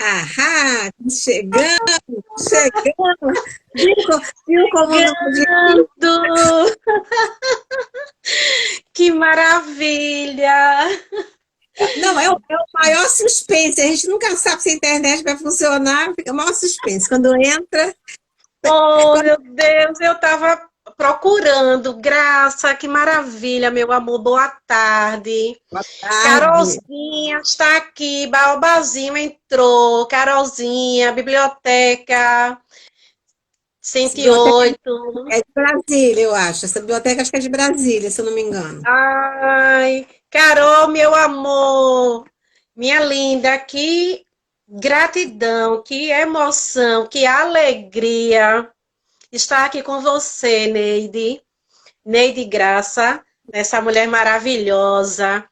Ahá, chegamos. Viu como não podia? Chegando! Que maravilha! Não, é o maior suspense. A gente nunca sabe se a internet vai funcionar, fica o maior suspense. Quando entra, Oh, quando... meu Deus, eu estava procurando. Graça, que maravilha, meu amor. Boa tarde. Boa tarde. Carolzinha está aqui. Baobazinho entrou. Carolzinha, biblioteca Essa biblioteca 108. é de Brasília, eu acho. Essa biblioteca acho que é de Brasília, se eu não me engano. Ai, Carol, meu amor, minha linda, que gratidão, que emoção, que alegria estar aqui com você, Neide. Neide Graça, essa mulher maravilhosa,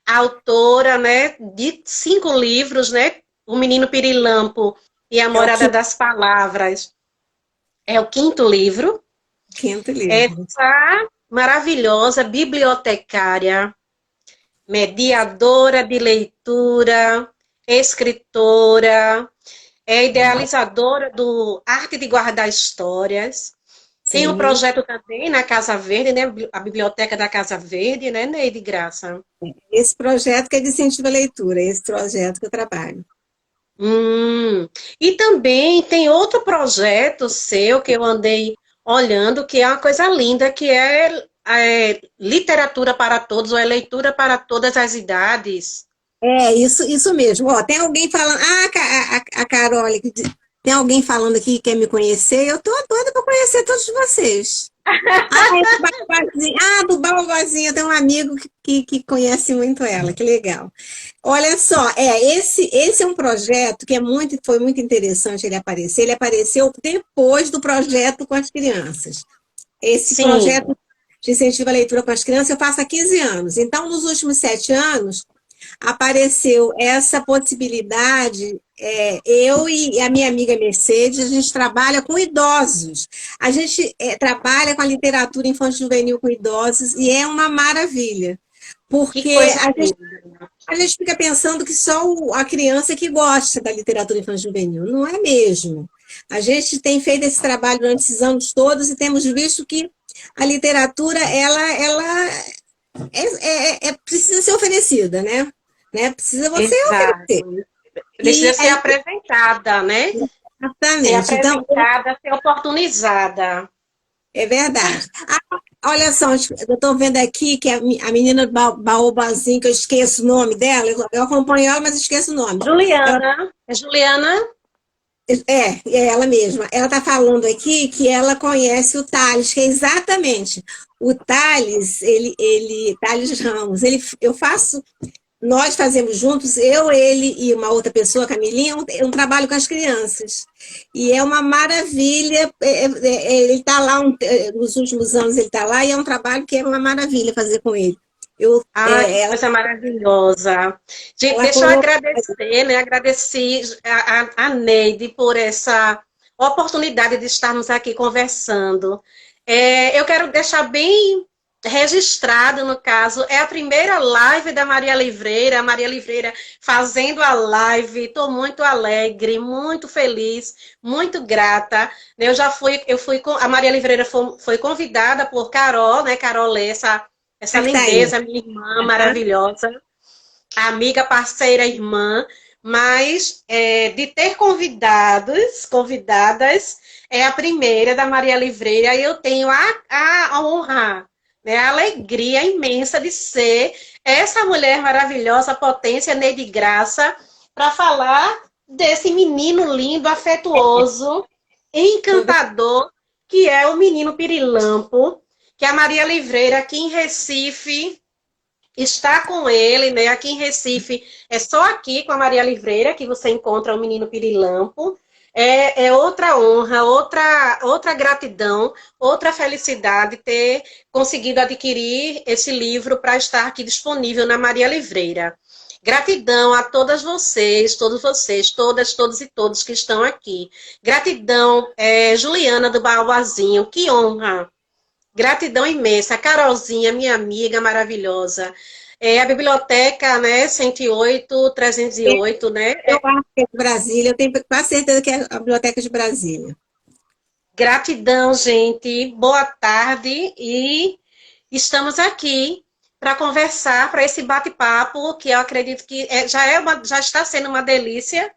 autora, né, de 5 livros, né? O Menino Pirilampo e a É o Morada das Palavras. É o 5º livro. quinto livro. Essa maravilhosa bibliotecária, mediadora de leitura, escritora, é idealizadora do Arte de Guardar Histórias. Tem um Sim. projeto também na Casa Verde, né? A Biblioteca da Casa Verde, né, Neide Graça? Esse projeto que é de incentivo à leitura, esse projeto que eu trabalho. Hum. E também tem outro projeto seu que eu andei olhando, que é uma coisa linda, que é literatura para todos, ou é leitura para todas as idades. É, isso mesmo. Ó, tem alguém falando. Ah, a Carole, tem alguém falando aqui que quer me conhecer. Eu tô doida para conhecer todos vocês. Ah, é do Babazinho. Ah, do Babazinho. Eu tenho um amigo que conhece muito ela. Que legal. Olha só, esse é um projeto que foi muito interessante ele aparecer. Ele apareceu depois do projeto com as crianças. Esse Sim, projeto de incentivo à leitura com as crianças eu faço há 15 anos. Então, nos últimos 7 anos, apareceu essa possibilidade. Eu e a minha amiga Mercedes, a gente trabalha com idosos. A gente trabalha com a literatura infantil juvenil com idosos e é uma maravilha. que Porque coisa linda. a gente fica pensando que só a criança que gosta da literatura infantil juvenil. Não é mesmo. A gente tem feito esse trabalho durante esses anos todos e temos visto que a literatura ela precisa ser oferecida, né? Precisa você oferecer. Exato. Precisa E ser aí, apresentada, né? Ser exatamente. Então, apresentada, ser oportunizada. é verdade. Ah, olha só, eu estou vendo aqui que a menina Baobazinho, que eu esqueço o nome dela, eu acompanho ela, mas esqueço o nome. Ela, Juliana, é Juliana? é ela mesma. Ela está falando aqui que ela conhece o Thales, que é exatamente o Thales, Thales Ramos. Eu faço Nós fazemos juntos, eu, ele e uma outra pessoa, a Camilinha, um trabalho com as crianças. E é uma maravilha. Ele está lá, nos últimos anos ele está lá, e é um trabalho que é uma maravilha fazer com ele. Eu, Ah, que é, ela, coisa maravilhosa. Gente, ela deixa eu colocou. agradecer, né? Agradecer a Neide por essa oportunidade de estarmos aqui conversando. Eu quero deixar bem registrado, no caso, é a primeira live da Maria Livreira, a Maria Livreira fazendo a live. Estou muito alegre, muito feliz, muito grata. A Maria Livreira foi convidada por Carol, né? Carol Lê, essa Está aí. lindeza, minha irmã maravilhosa, amiga, parceira, irmã, mas de ter convidadas, é a primeira da Maria Livreira, e eu tenho a honra, né, a alegria imensa de ser essa mulher maravilhosa, potência, Neide Graça, para falar desse menino lindo, afetuoso, encantador, que é o menino Pirilampo, que a Maria Livreira, aqui em Recife, está com ele, né? Aqui em Recife, é só aqui com a Maria Livreira que você encontra o menino Pirilampo. É outra honra, outra gratidão, outra felicidade ter conseguido adquirir esse livro para estar aqui disponível na Maria Livreira. Gratidão a todos vocês, todas, todos e todos que estão aqui. Gratidão, Juliana do Bauazinho, que honra. Gratidão imensa. Carolzinha, minha amiga maravilhosa. É a biblioteca, né, 108, 308, né? Eu acho que é de Brasília, eu tenho quase certeza que é a Biblioteca de Brasília. Gratidão, gente. Boa tarde e estamos aqui para conversar, para esse bate-papo, que eu acredito que já está sendo uma delícia,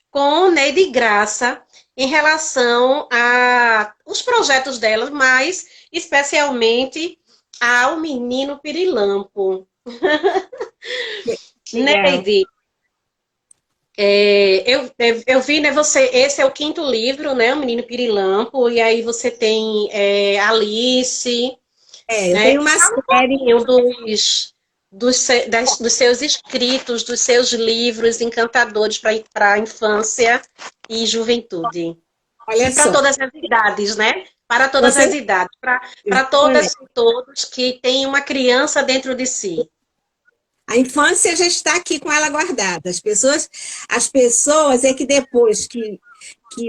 com Neide Graça, em relação a os projetos dela, mas especialmente ao Menino Pirilampo. Legal. Neide, eu vi, né, esse é o quinto livro, né, O Menino Pirilampo, e aí você tem Alice, Eu né? tenho uma Fala um série. pouquinho dos seus escritos, dos seus livros encantadores para a infância e juventude. E Olha para só, todas as idades, né? Para todas as você. idades, para todas e todos que têm uma criança dentro de si. A infância já está aqui com ela guardada. As pessoas é que depois que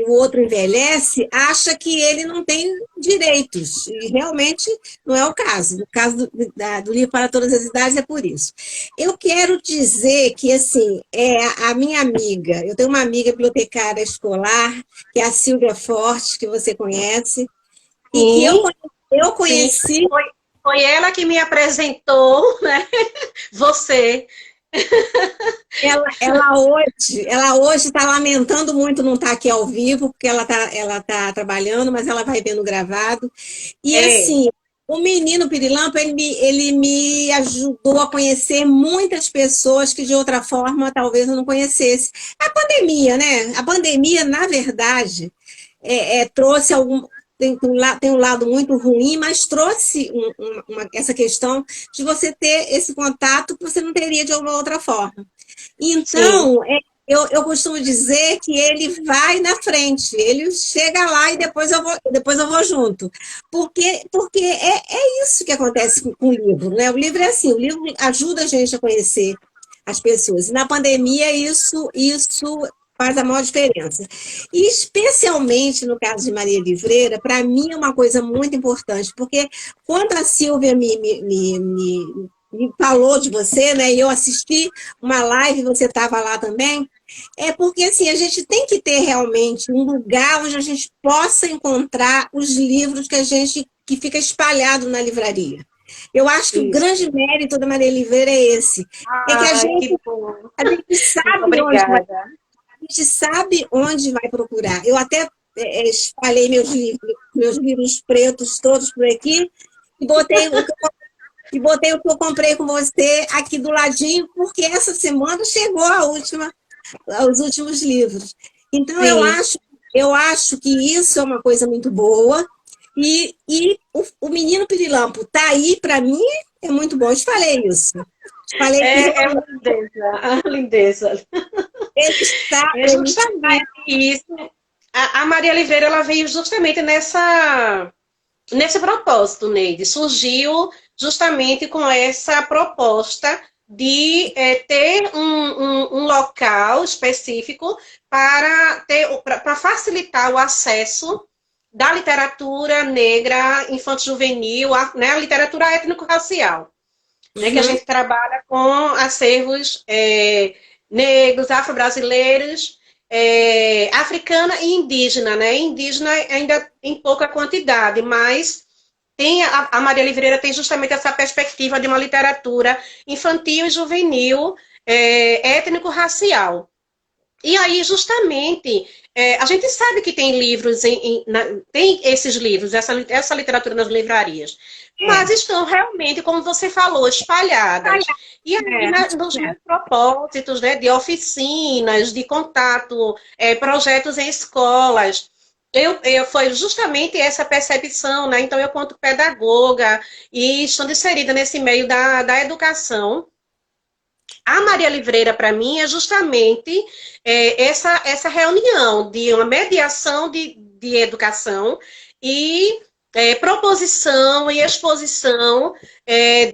o outro envelhece, acha que ele não tem direitos. E realmente não é o caso. No caso do livro Para Todas as Idades é por isso. Eu quero dizer que, assim, a minha amiga, eu tenho uma amiga bibliotecária escolar, que é a Silvia Forte, que você conhece, e que eu, Sim, eu sim. conheci. Foi ela que me apresentou, né? Você. Ela hoje está lamentando muito não estar aqui ao vivo, porque ela tá trabalhando, mas ela vai vendo gravado. E É, assim, o Menino Pirilampo, ele me ajudou a conhecer muitas pessoas que de outra forma talvez eu não conhecesse. A pandemia, né? A pandemia, na verdade, trouxe algum. Tem um lado muito ruim, mas trouxe essa questão de você ter esse contato que você não teria de alguma outra forma. sim. Então, eu costumo dizer que ele vai na frente, ele chega lá e depois eu vou junto. Porque é isso que acontece com o livro, né? O livro é assim, o livro ajuda a gente a conhecer as pessoas. E na pandemia, isso faz a maior diferença. E especialmente no caso de Maria Livreira, para mim é uma coisa muito importante, porque quando a Silvia me falou de você, né? E eu assisti uma live, você estava lá também. É porque assim, a gente tem que ter realmente um lugar onde a gente possa encontrar os livros que fica espalhado na livraria. Eu acho que o Isso. grande mérito da Maria Oliveira é esse. É que a Ai, gente, que bom. a gente Muito sabe onde vai, obrigada. a gente sabe onde vai procurar. Eu até espalhei meus livros pretos todos por aqui e botei o que eu comprei com você aqui do ladinho, porque essa semana chegou os últimos livros. Então, eu Sim. acho, eu acho que isso é uma coisa muito boa. E o Menino Pirilampo está aí, para mim, é muito bom. Eu te falei isso. Te falei que É uma realmente lindeza, a lindeza. ele está. É justamente isso. A Maria Oliveira, ela veio justamente nesse propósito, Neide. Surgiu justamente com essa proposta de ter um local específico para facilitar o acesso da literatura negra, infanto-juvenil, né, a literatura étnico-racial, né, que a Uhum. gente trabalha com acervos negros, afro-brasileiros, africana e indígena, né? Indígena ainda em pouca quantidade, mas a Maria Livreira tem justamente essa perspectiva de uma literatura infantil e juvenil, étnico-racial. E aí, justamente, a gente sabe que tem livros, tem esses livros, essa literatura nas livrarias, É. mas estão realmente, como você falou, espalhadas. E aí, nos meus propósitos, né, de oficinas, de contato, projetos em escolas, foi justamente essa percepção, né? Então, eu, quanto pedagoga, e estando inserida nesse meio da educação, a Maria Livreira, para mim, é justamente essa reunião de uma mediação de educação e proposição e exposição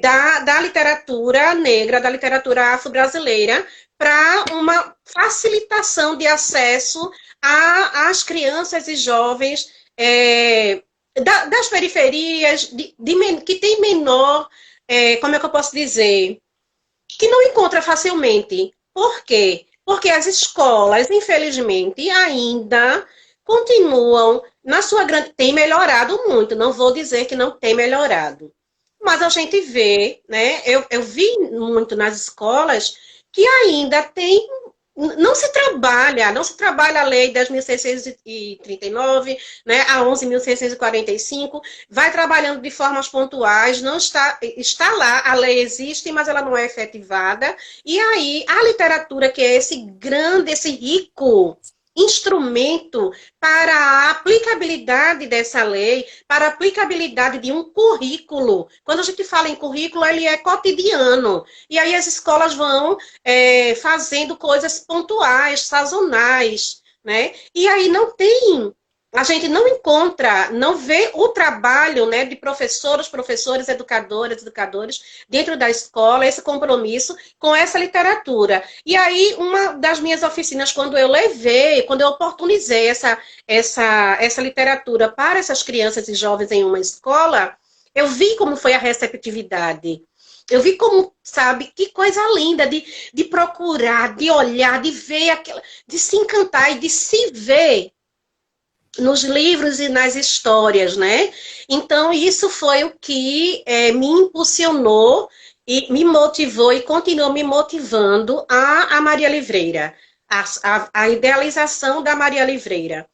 da literatura negra, da literatura afro-brasileira, para uma facilitação de acesso às crianças e jovens das periferias, que tem menor, como é que eu posso dizer? que não encontra facilmente. Por quê? Porque as escolas, infelizmente, ainda continuam, na sua grande, tem melhorado muito, não vou dizer que não tem melhorado. Mas a gente vê, né? Eu vi muito nas escolas que ainda tem, não se trabalha a lei 10.639, né, a 11.645, vai trabalhando de formas pontuais, não está lá, a lei existe, mas ela não é efetivada, e aí a literatura, que é esse grande, esse rico instrumento para a aplicabilidade dessa lei, para a aplicabilidade de um currículo. Quando a gente fala em currículo, ele é cotidiano. E aí as escolas vão fazendo coisas pontuais, sazonais, né? E aí não tem, a gente não encontra, não vê o trabalho, né, de professoras, professores, educadoras, educadores dentro da escola, esse compromisso com essa literatura. E aí, uma das minhas oficinas, quando eu oportunizei essa literatura para essas crianças e jovens em uma escola, eu vi como foi a receptividade. Eu vi como, sabe, que coisa linda de procurar, de olhar, de ver, de se encantar e de se ver nos livros e nas histórias, né? Então, isso foi o que me impulsionou e me motivou e continua me motivando a Maria Livreira, a idealização da Maria Livreira,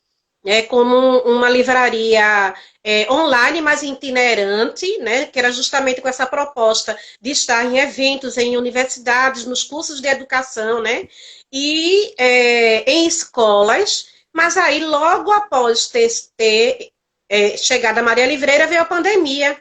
né? Como uma livraria online, mas itinerante, né? Que era justamente com essa proposta de estar em eventos, em universidades, nos cursos de educação, né? E em escolas. Mas aí, logo após ter chegado a Maria Livreira, veio a pandemia.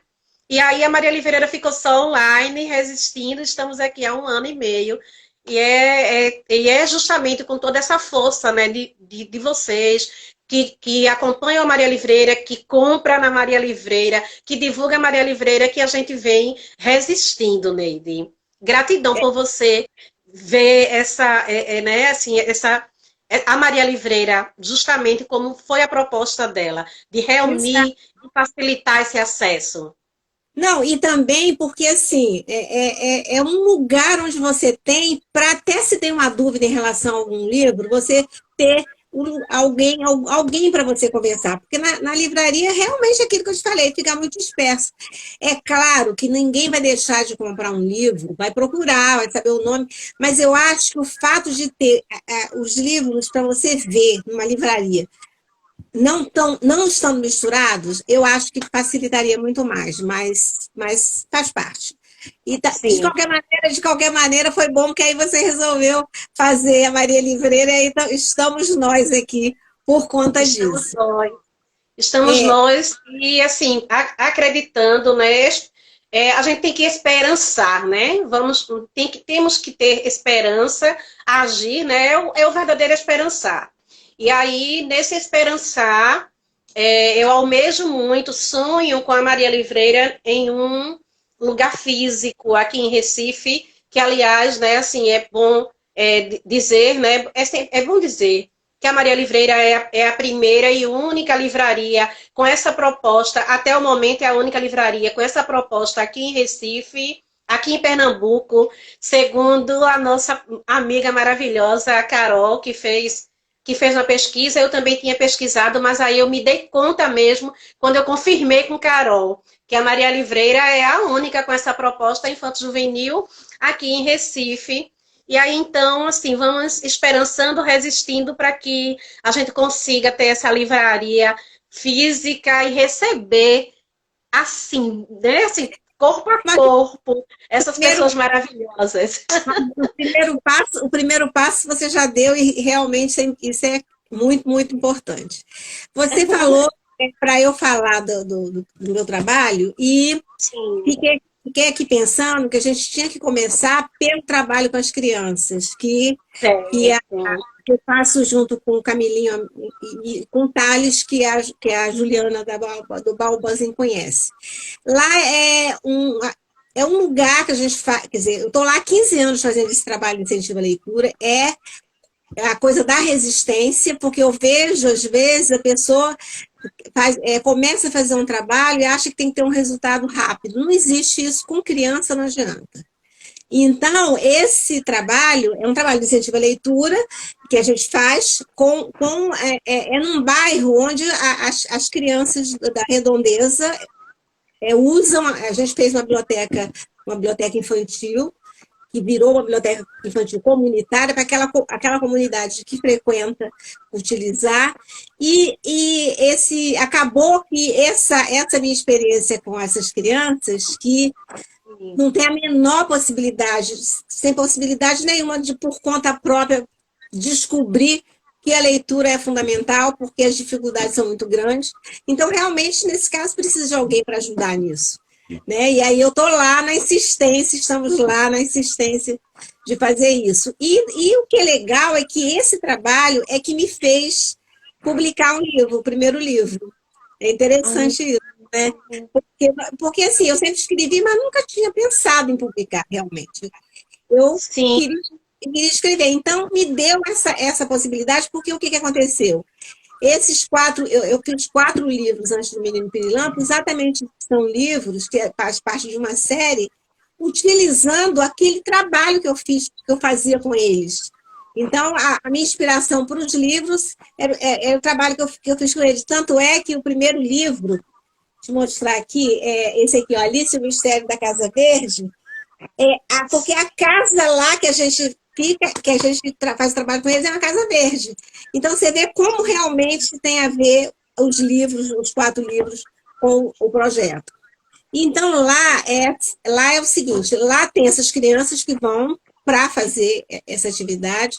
E aí a Maria Livreira ficou só online, resistindo. Estamos aqui há 1 ano e meio. E é justamente com toda essa força, né, de vocês que acompanham a Maria Livreira, que compra na Maria Livreira, que divulga a Maria Livreira, que a gente vem resistindo, Neide. Gratidão por você ver né, assim, a Maria Livreira, justamente como foi a proposta dela, de reunir e facilitar esse acesso. Não, e também porque, assim, é um lugar onde você tem, para até se tem uma dúvida em relação a algum livro, você ter alguém para você conversar. Porque na livraria, realmente, é aquilo que eu te falei, fica muito disperso. É claro que ninguém vai deixar de comprar um livro, vai procurar, vai saber o nome, mas eu acho que o fato de ter os livros para você ver numa livraria não estando misturados, eu acho que facilitaria muito mais, mas faz parte. E de qualquer maneira, foi bom que aí você resolveu fazer a Maria Livreira, e então estamos nós aqui por conta disso. Estamos nós, e assim, acreditando, né? A gente tem que esperançar, né? Temos que ter esperança, agir, né? É o verdadeiro esperançar. E aí, nesse esperançar, eu almejo muito, sonho com a Maria Livreira em um lugar físico aqui em Recife, que, aliás, né, assim, é bom dizer, né? É bom dizer que a Maria Livreira é a primeira e única livraria com essa proposta, até o momento é a única livraria com essa proposta aqui em Recife, aqui em Pernambuco, segundo a nossa amiga maravilhosa, a Carol, que fez uma pesquisa. Eu também tinha pesquisado, mas aí eu me dei conta mesmo, quando eu confirmei com Carol, que a Maria Livreira é a única com essa proposta infanto-juvenil aqui em Recife. E aí, então, assim, vamos esperançando, resistindo para que a gente consiga ter essa livraria física e receber, assim, né, assim, corpo a corpo, essas pessoas maravilhosas. O primeiro passo você já deu, e realmente isso é muito, muito importante. Você falou para eu falar do meu trabalho, e fiquei aqui pensando que a gente tinha que começar pelo trabalho com as crianças, que eu faço junto com o Camilinho e com o Thales, que a Juliana do Balbazin conhece. Lá é um lugar que a gente faz, quer dizer, eu estou lá há 15 anos fazendo esse trabalho de incentivo à leitura, é a coisa da resistência, porque eu vejo, às vezes, a pessoa começa a fazer um trabalho e acha que tem que ter um resultado rápido. Não existe isso, com criança não adianta. Então, esse trabalho é um trabalho de incentivo à leitura que a gente faz num bairro onde as crianças da redondeza usam. A gente fez uma biblioteca infantil, que virou uma biblioteca infantil comunitária para aquela comunidade que frequenta utilizar. Acabou que essa minha experiência com essas crianças, que não tem a menor possibilidade, sem possibilidade nenhuma de, por conta própria, descobrir que a leitura é fundamental, porque as dificuldades são muito grandes. Então, realmente, nesse caso, precisa de alguém para ajudar nisso. Né? E aí eu estou lá na insistência, estamos lá na insistência de fazer isso. E o que é legal é que esse trabalho é que me fez publicar um livro, o primeiro livro. É interessante isso, né? Porque assim, eu sempre escrevi, mas nunca tinha pensado em publicar, realmente. Eu queria escrever. Então, me deu essa possibilidade, porque o que aconteceu? Esses 4, eu fiz 4 livros antes do Menino Pirilampo, exatamente são livros que faz parte de uma série, utilizando aquele trabalho que eu fazia com eles. Então, a minha inspiração para os livros era o trabalho que eu fiz com eles. Tanto é que o primeiro livro, vou te mostrar aqui, esse aqui, ó, Alice e o Mistério da Casa Verde, porque a casa lá que a gente fica, que a gente faz o trabalho com eles, é uma casa verde. Então, você vê como realmente tem a ver os livros, os 4 livros, com o projeto. Então, lá é o seguinte, lá tem essas crianças que vão para fazer essa atividade,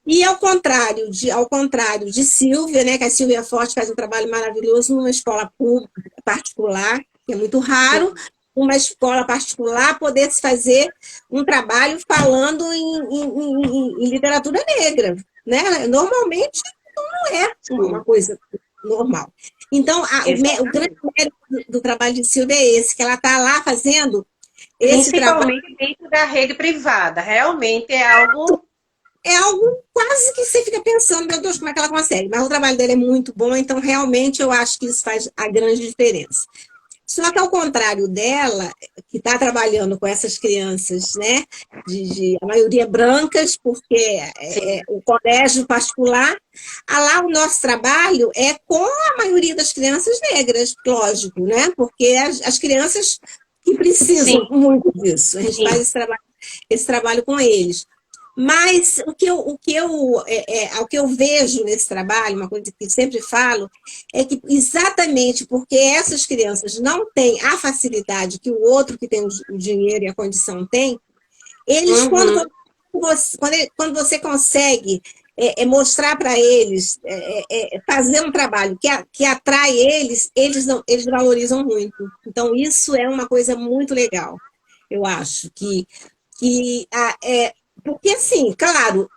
e ao contrário de Silvia, né, que a Silvia Forte faz um trabalho maravilhoso numa escola pública, particular, que é muito raro, uma escola particular poder se fazer um trabalho falando em literatura negra, né? Normalmente não é uma coisa normal. Então, o grande mérito do trabalho de Silvia é esse, que ela está lá fazendo esse trabalho. Principalmente dentro da rede privada, realmente é algo quase que você fica pensando, meu Deus, como é que ela consegue? Mas o trabalho dela é muito bom, então realmente eu acho que isso faz a grande diferença. Só que ao contrário dela, que está trabalhando com essas crianças, né, a maioria brancas, porque o colégio particular, lá o nosso trabalho é com a maioria das crianças negras, lógico, né, porque as crianças que precisam muito disso, a gente faz esse trabalho com eles. Mas o que eu vejo nesse trabalho, uma coisa que sempre falo, é que exatamente porque essas crianças não têm a facilidade que o outro que tem o dinheiro e a condição tem, eles, quando você consegue mostrar para eles, fazer um trabalho que atrai eles valorizam muito. Então, isso é uma coisa muito legal, eu acho, porque, assim, claro,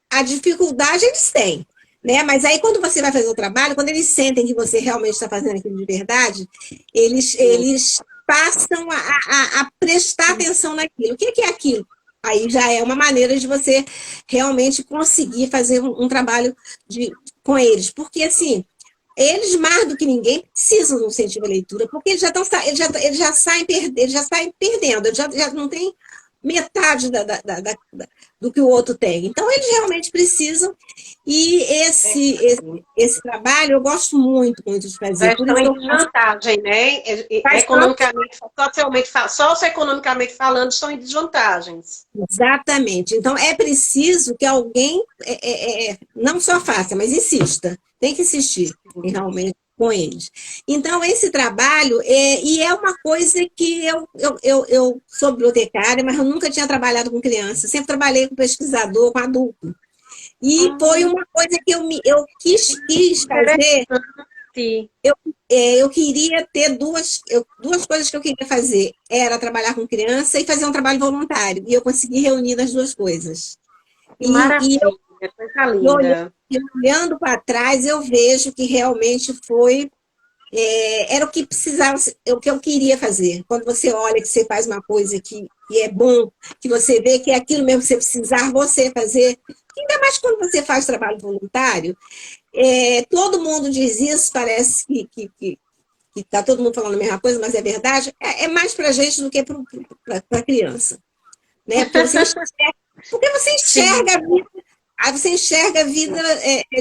a dificuldade eles têm, né? Mas aí, quando você vai fazer o trabalho, quando eles sentem que você realmente está fazendo aquilo de verdade, eles passam a prestar atenção naquilo. O que é aquilo? Aí já é uma maneira de você realmente conseguir fazer um trabalho com eles. Porque, assim, eles, mais do que ninguém, precisam de um incentivo à leitura, porque eles já saem perdendo, eles já não têm metade do que o outro tem. Então, eles realmente precisam. E esse trabalho eu gosto muito, muito de fazer. Estão em desvantagem, né? Socioeconomicamente falando, estão em desvantagens. Exatamente. Então, é preciso que alguém não só faça, mas insista. Tem que insistir realmente com eles. Então, esse trabalho, é uma coisa que eu sou bibliotecária, mas eu nunca tinha trabalhado com criança. Sempre trabalhei com pesquisador, com adulto. E foi uma coisa que eu quis fazer. Eu queria ter duas coisas que eu queria fazer. Era trabalhar com criança e fazer um trabalho voluntário. E eu consegui reunir as duas coisas. Maravilha, coisa linda. Olhando para trás, eu vejo que realmente era o que precisava, o que eu queria fazer. Quando você olha que você faz uma coisa que é bom, que você vê que é aquilo mesmo que você precisar você fazer, ainda mais quando você faz trabalho voluntário, todo mundo diz isso, parece que está todo mundo falando a mesma coisa, mas é verdade, é mais para a gente do que para a criança. né? Porque você Sim. enxerga a vida, aí você enxerga a vida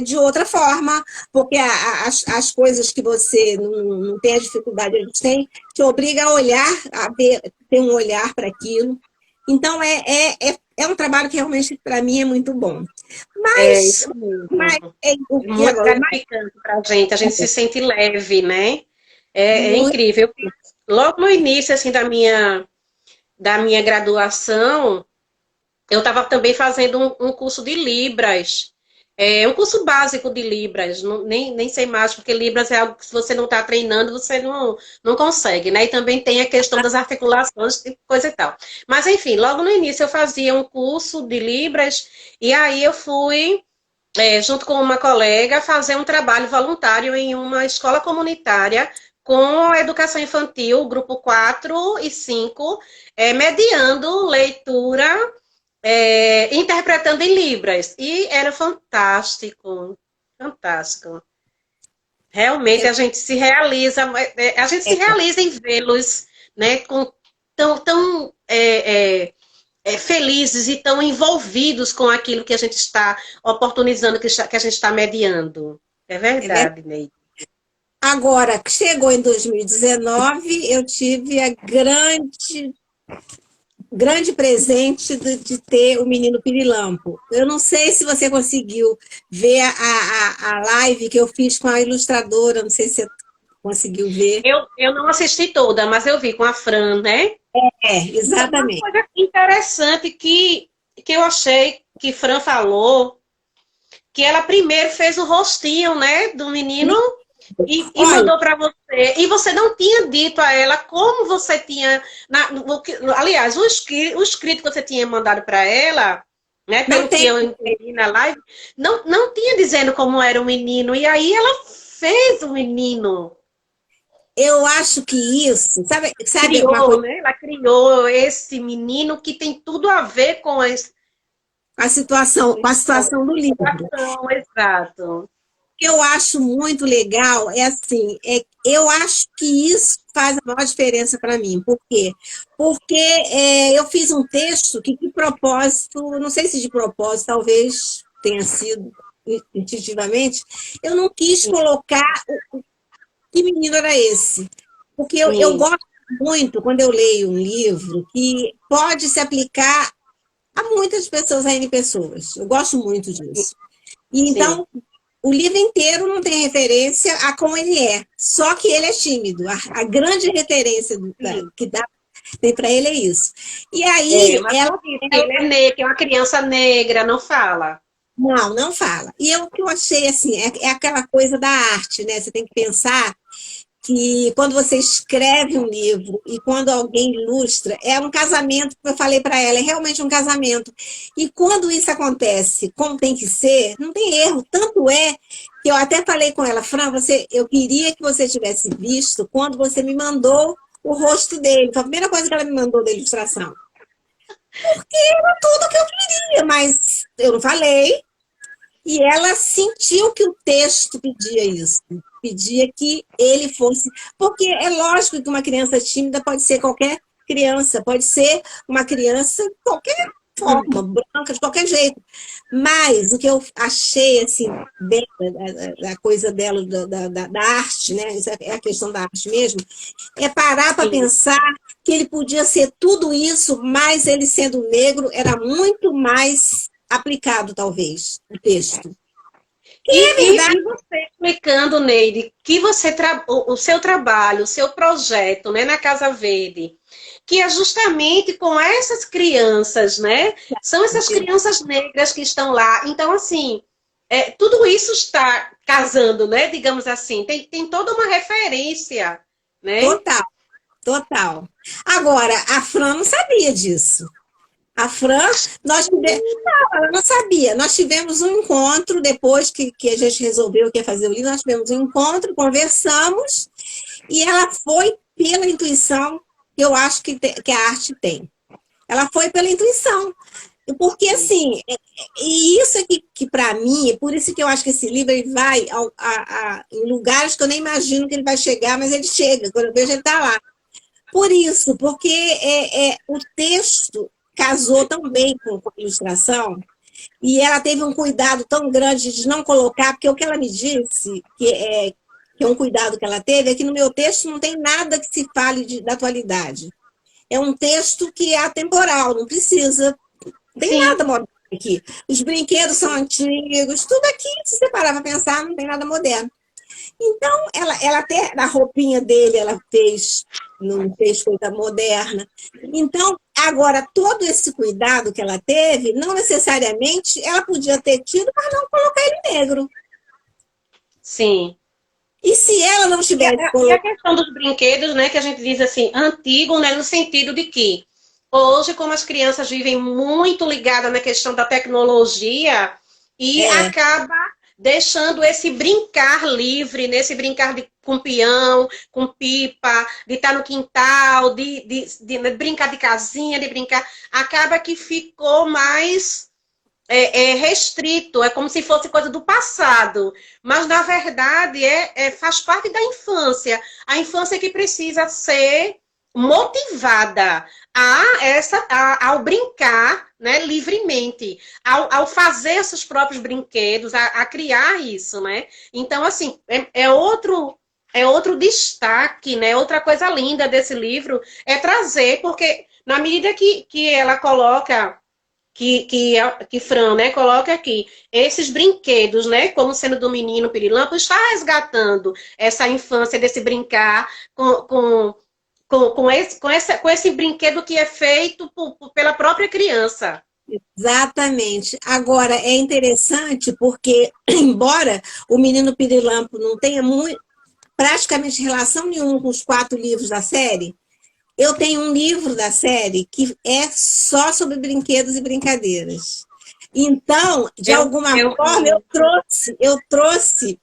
de outra forma, porque as coisas que você não tem a dificuldade, a gente tem, te obriga a olhar, a ter um olhar para aquilo. Então, é um trabalho que realmente, para mim, é muito bom. É Mas, isso mesmo. mas o É que muito agora? gratificante para a gente se sente leve, né? É Muito, incrível. Logo no início, assim, da minha graduação, eu estava também fazendo um curso de Libras. Um curso básico de Libras, nem sei mais, porque Libras é algo que se você não está treinando, você não consegue, né? E também tem a questão das articulações e coisa e tal. Mas, enfim, logo no início eu fazia um curso de Libras, e aí eu fui, junto com uma colega, fazer um trabalho voluntário em uma escola comunitária com a educação infantil, grupo 4 e 5, mediando leitura interpretando em Libras. E era fantástico, fantástico. Realmente a gente se realiza em vê-los, né, tão felizes e tão envolvidos com aquilo que a gente está oportunizando, que a gente está mediando. É é verdade. verdade, Ney. Agora, chegou em 2019, eu tive a grande presente de ter o menino Pirilampo. Eu não sei se você conseguiu ver a live que eu fiz com a ilustradora, não sei se você conseguiu ver. Eu não assisti toda, mas eu vi com a Fran, né? Uma Exatamente. coisa interessante que eu achei que Fran falou, que ela primeiro fez o rostinho, né, do menino e Olha, mandou para você. E você não tinha dito a ela como você tinha. Aliás, o escrito que você tinha mandado para ela, né, não pelo que tem. eu entendi na live, não tinha dizendo como era o menino. E aí ela fez o menino. Eu acho que isso, sabe uma coisa, Criou, né? Ela criou esse menino que tem tudo a ver com com a situação do livro. situação, exato. Que eu acho muito legal é assim, eu acho que isso faz a maior diferença para mim. Por quê? Porque eu fiz um texto que, de propósito, não sei se de propósito, talvez tenha sido intuitivamente, eu não quis colocar que menino era esse. Porque eu Sim, gosto muito, quando eu leio um livro, que pode se aplicar a muitas pessoas, a N pessoas. Eu gosto muito disso. E sim. então, o livro inteiro não tem referência a como ele é, só que ele é tímido. A grande referência Sim. que tem para ele é isso. E aí, Mas não diz que ele é negro, que é uma criança negra, não fala. não fala. E o que eu achei assim, é aquela coisa da arte, né? Você tem que pensar que quando você escreve um livro e quando alguém ilustra, é um casamento, que eu falei para ela, é realmente um casamento. E quando isso acontece, como tem que ser, não tem erro. Tanto é que eu até falei com ela, Fran, eu queria que você tivesse visto quando você me mandou o rosto dele. Foi a primeira coisa que ela me mandou da ilustração. Era tudo que eu queria, mas eu não falei, e ela sentiu que o texto pedia isso, pedia que ele fosse. Porque é lógico que uma criança tímida pode ser qualquer criança, pode ser uma criança de qualquer forma, branca, de qualquer jeito. Mas o que eu achei, assim, bem, da coisa dela, da arte, né? Isso é a questão da arte mesmo, é parar para Sim. pensar que ele podia ser tudo isso, mas ele sendo negro era muito mais aplicado, talvez, o texto. E é verdade. E você explicando, Neide, que o seu trabalho, o seu projeto, né, na Casa Verde, que é justamente com essas crianças, né? São essas crianças negras que estão lá. Então, assim, tudo isso está casando, né? Digamos assim, tem toda uma referência, né? Total, total. Agora, a Fran não sabia disso. A Fran, não, ela não sabia. Nós tivemos um encontro depois que a gente resolveu que ia fazer o livro. Nós tivemos um encontro, conversamos, e ela foi pela intuição que eu acho que a arte tem. Ela foi pela intuição. Porque, assim, e isso é que para mim, é por isso que eu acho que esse livro ele vai em lugares que eu nem imagino que ele vai chegar, mas ele chega, quando eu vejo ele está lá. Por isso, porque o texto casou tão bem com a ilustração, e ela teve um cuidado tão grande de não colocar, porque o que ela me disse, que é um cuidado que ela teve, é que no meu texto não tem nada que se fale da atualidade. É um texto que é atemporal, não precisa, não tem Sim. nada moderno aqui. Os brinquedos são antigos, tudo aqui, se você parar para pensar, não tem nada moderno. Então, ela até, na roupinha dele, ela fez, não fez coisa moderna. Então, agora, todo esse cuidado que ela teve, não necessariamente ela podia ter tido para não colocar ele negro. Sim. E se ela não tivesse E a colocado... questão dos brinquedos, né, que a gente diz assim, antigo, né, no sentido de que hoje, como as crianças vivem muito ligadas na questão da tecnologia, e É, acaba deixando esse brincar livre, nesse brincar com peão, com pipa, de estar no quintal, de brincar de casinha, de brincar, acaba que ficou mais restrito, é como se fosse coisa do passado, mas na verdade faz parte da infância. A infância que precisa ser motivada ao brincar, né, livremente, ao fazer seus próprios brinquedos, a criar isso, né? Então, assim, é outro destaque, né? Outra coisa linda desse livro é trazer, porque na medida que ela coloca que Fran, né, coloca aqui, esses brinquedos, né, como sendo do menino Pirilampo, está resgatando essa infância desse brincar com esse brinquedo que é feito pela própria criança. exatamente. Agora, é interessante porque, embora o Menino Pirilampo não tenha praticamente relação nenhuma com os 4 livros da série, eu tenho um livro da série que é só sobre brinquedos e brincadeiras. Então, de alguma forma, eu trouxe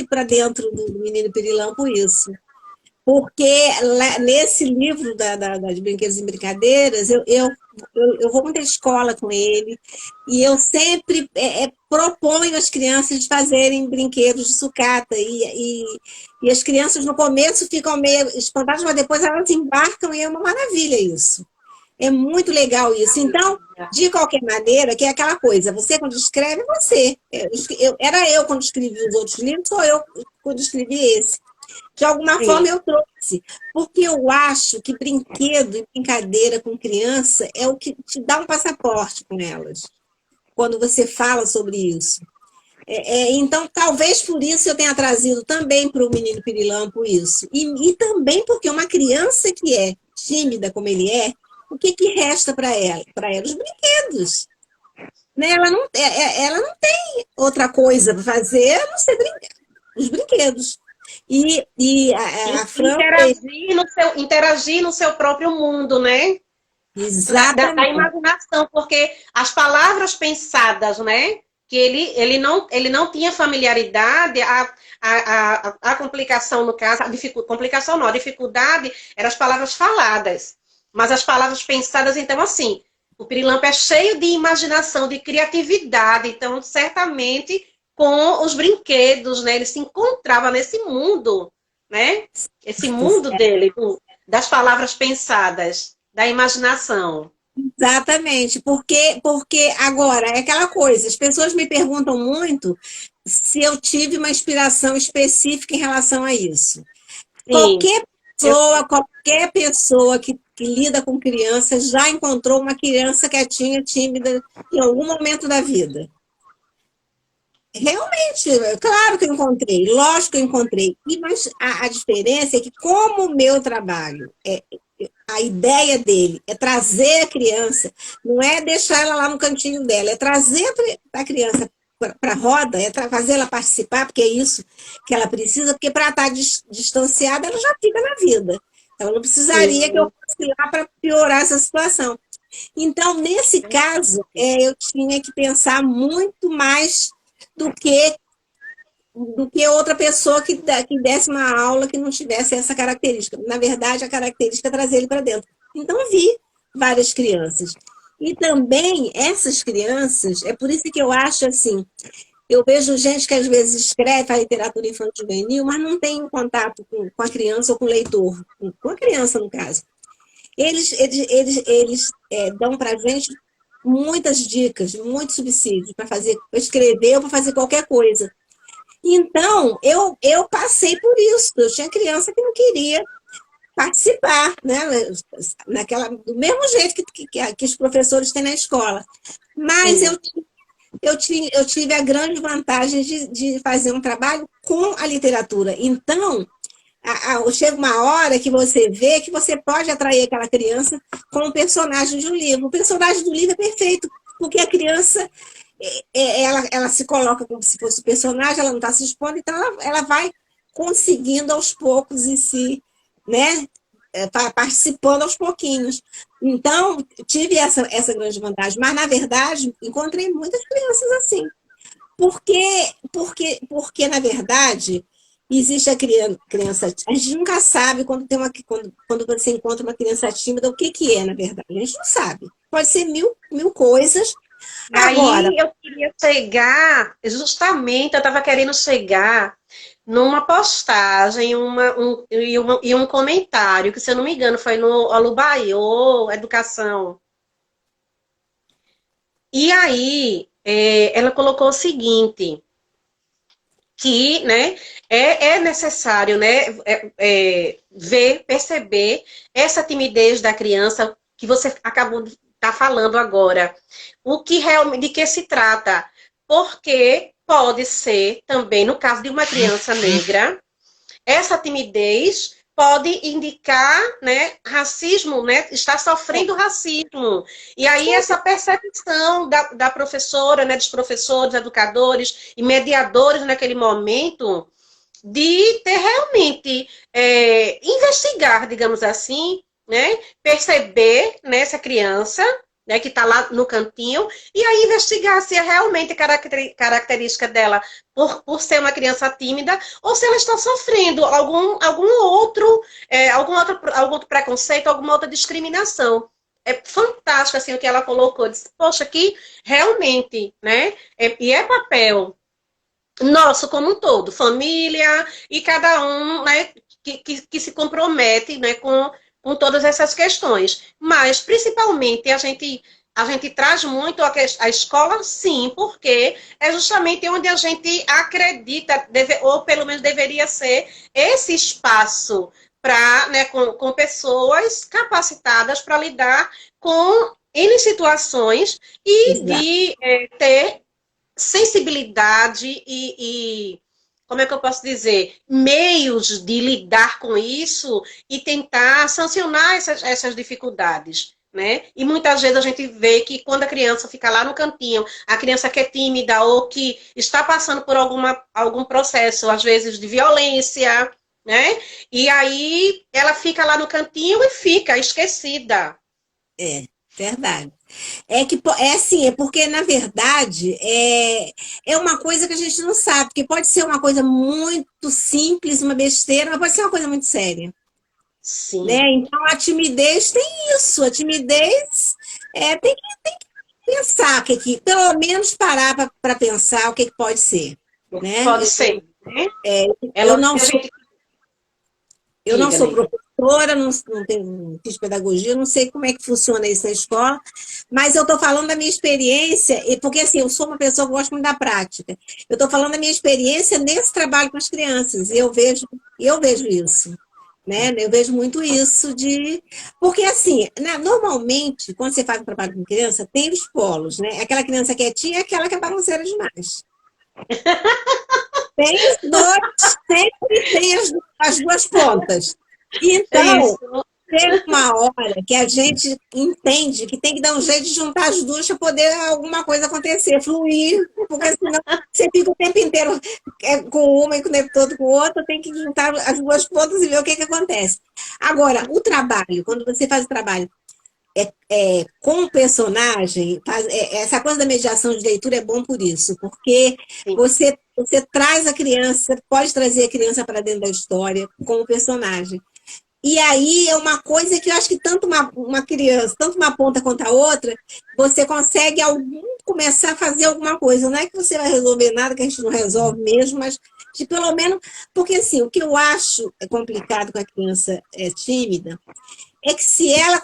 para dentro do Menino Pirilampo isso. Porque nesse livro de Brinquedos e Brincadeiras, eu vou muita escola com ele, e eu sempre proponho às crianças de fazerem brinquedos de sucata, e as crianças no começo ficam meio espantadas, mas depois elas embarcam e é uma maravilha isso. É muito legal isso. Então, de qualquer maneira, que é aquela coisa, você quando escreve, você. Era eu quando escrevi os outros livros, sou eu quando escrevi esse. De alguma forma eu trouxe, porque eu acho que brinquedo e brincadeira com criança é o que te dá um passaporte com elas, quando você fala sobre isso. Então, talvez por isso eu tenha trazido também para o Menino Pirilampo isso. E também porque uma criança que é tímida como ele é, o que resta para ela? Para ela, os brinquedos. Né? Ela não tem outra coisa para fazer a não ser brincar. Os brinquedos. E a Fran interagir no seu próprio mundo, né? Da exatamente. imaginação, porque as palavras pensadas, né? Que ele não tinha familiaridade, a complicação, no caso, complicação não, a dificuldade eram as palavras faladas. Mas as palavras pensadas, então, assim, o Pirilampo é cheio de imaginação, de criatividade, então, certamente, com os brinquedos, né? Ele se encontrava nesse mundo, né? Esse mundo dele, das palavras pensadas, da imaginação. Exatamente, porque agora é aquela coisa, as pessoas me perguntam muito se eu tive uma inspiração específica em relação a isso. Sim. Qualquer pessoa que lida com crianças já encontrou uma criança quietinha, tímida, em algum momento da vida. Realmente, claro que eu encontrei, lógico que eu encontrei. Mas a diferença é que, como o meu trabalho, a ideia dele é trazer a criança, não é deixar ela lá no cantinho dela, é trazer a criança para a roda, é fazer ela participar, porque é isso que ela precisa, porque para estar distanciada, ela já fica na vida. Ela não precisaria que eu fosse lá para piorar essa situação. Então, nesse caso, eu tinha que pensar muito mais do que outra pessoa que desse uma aula que não tivesse essa característica. Na verdade, a característica é trazer ele para dentro. Então, vi várias crianças. E também, essas crianças, é por isso que eu acho assim, eu vejo gente que às vezes escreve a literatura infantil juvenil, mas não tem contato com a criança ou com o leitor, com a criança, no caso. Eles dão para a gente muitas dicas, muitos subsídios para fazer, pra escrever ou para fazer qualquer coisa. Então, eu passei por isso. Eu tinha criança que não queria participar, né? Do mesmo jeito que os professores têm na escola. Mas Sim. eu tive a grande vantagem de fazer um trabalho com a literatura. Então, chega uma hora que você vê que você pode atrair aquela criança com o personagem de um livro. O personagem do livro é perfeito, porque a criança ela se coloca como se fosse o personagem, ela não está se expondo, então ela vai conseguindo aos poucos e se, né, participando aos pouquinhos. Então, tive essa grande vantagem, mas, na verdade, encontrei muitas crianças assim. Porque na verdade, existe a criança. A gente nunca sabe quando você encontra uma criança tímida, o que é, na verdade. A gente não sabe. Pode ser mil coisas. Agora, Aí eu queria chegar, justamente, eu estava querendo chegar numa postagem e um comentário, que se eu não me engano foi no Olubaiô Educação. E aí, ela colocou o seguinte, que, né, é necessário, né, ver, perceber essa timidez da criança que você acabou de estar falando agora. O que realmente, de que se trata? Porque pode ser também, no caso de uma criança negra, essa timidez pode indicar, né, racismo, né, está sofrendo racismo. E aí essa percepção da professora, né, dos professores, educadores e mediadores naquele momento, de ter realmente investigar, digamos assim, né, perceber nessa criança, né, que está lá no cantinho, e aí investigar se é realmente característica dela por ser uma criança tímida, ou se ela está sofrendo algum outro preconceito, alguma outra discriminação. É fantástico assim, o que ela colocou. Disse, poxa, que realmente, né? E é papel nosso como um todo, família e cada um, né, que se compromete, né, com todas essas questões. Mas, principalmente, a gente traz muito a escola, sim, porque é justamente onde a gente acredita, ou pelo menos deveria ser, esse espaço para, né, com pessoas capacitadas para lidar com N situações e exato. de ter sensibilidade como é que eu posso dizer, meios de lidar com isso e tentar sancionar essas dificuldades. Né? E muitas vezes a gente vê que quando a criança fica lá no cantinho, a criança que é tímida ou que está passando por algum processo, às vezes de violência, né? E aí ela fica lá no cantinho e fica esquecida. É, verdade. É assim, é porque, na verdade, é uma coisa que a gente não sabe, porque pode ser uma coisa muito simples, uma besteira, mas pode ser uma coisa muito séria. Né? Sim. Então, a timidez tem isso, a timidez tem que pensar, pelo menos parar para pensar o que pode ser. Né? Pode ser. Né? Eu Ela, não a sou gente Eu não diga, sou amiga. professora, não fiz pedagogia, não sei como é que funciona isso na escola, mas eu estou falando da minha experiência, porque assim, eu sou uma pessoa que gosta muito da prática. Eu estou falando da minha experiência nesse trabalho com as crianças, e eu vejo isso. Né? Eu vejo muito isso Porque, assim, normalmente, quando você faz um trabalho com criança, tem os polos, né? Aquela criança quietinha é aquela que é bagunceira demais. Tem os dois, sempre tem as duas pontas. Então, Isso. chega uma hora que a gente entende que tem que dar um jeito de juntar as duas para poder alguma coisa acontecer, fluir, porque senão você fica o tempo inteiro com uma e o tempo todo com outra, tem que juntar as duas pontas e ver o que acontece. Agora, o trabalho, quando você faz o trabalho com o personagem, essa coisa da mediação de leitura é bom por isso, porque Sim. você traz a criança, pode trazer a criança para dentro da história com o personagem. E aí é uma coisa que eu acho que tanto uma criança, tanto uma ponta quanto a outra, você consegue começar a fazer alguma coisa. Não é que você vai resolver nada, que a gente não resolve mesmo, mas de pelo menos. Porque assim, o que eu acho complicado com a criança tímida é que se ela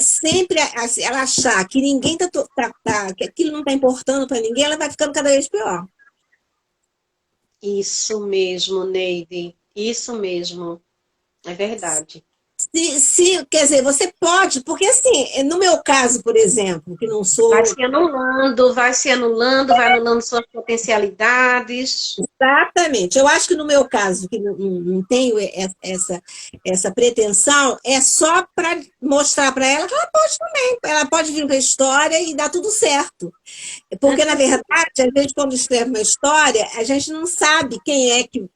sempre ela achar que ninguém que aquilo não está importando para ninguém, ela vai ficando cada vez pior. Isso mesmo, Neide. Isso mesmo. É verdade. Quer dizer, você pode, porque assim, no meu caso, por exemplo, que não sou vai anulando suas potencialidades. exatamente, eu acho que no meu caso, que não tenho essa pretensão, é só para mostrar para ela que ela pode também, ela pode vir com a história e dar tudo certo. Porque, na verdade, a gente, quando escreve uma história, a gente não sabe quem é que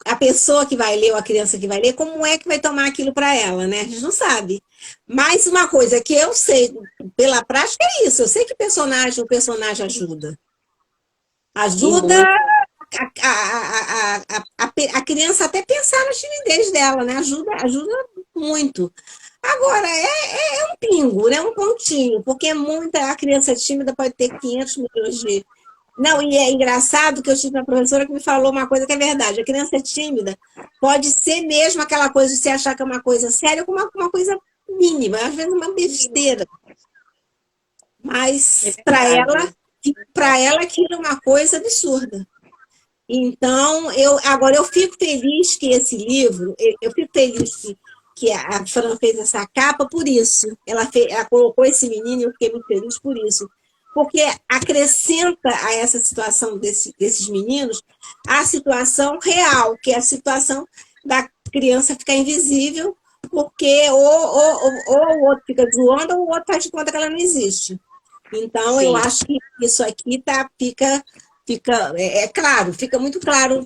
a pessoa que vai ler ou a criança que vai ler, como é que vai tomar aquilo para ela, né? A gente não sabe. Mas uma coisa que eu sei pela prática é isso. Eu sei que o personagem ajuda. E Ajuda muito. a criança até pensar na timidez dela, né? Ajuda muito. Agora, é um pingo, né? Um pontinho, porque a criança tímida pode ter 500 milhões de. Não, e é engraçado que eu tive uma professora que me falou uma coisa que é verdade. A criança tímida pode ser mesmo aquela coisa de se achar que é uma coisa séria, como uma coisa mínima, às vezes uma besteira. É Mas verdade. para ela aquilo é uma coisa absurda. Então, agora eu fico feliz que esse livro, eu fico feliz que a Fran fez essa capa por isso. Ela colocou esse menino e eu fiquei muito feliz por isso. Porque acrescenta a essa situação desses meninos a situação real, que é a situação da criança ficar invisível, porque ou o outro fica zoando ou o outro faz de conta que ela não existe. Então, eu Sim. acho que isso aqui claro, fica muito claro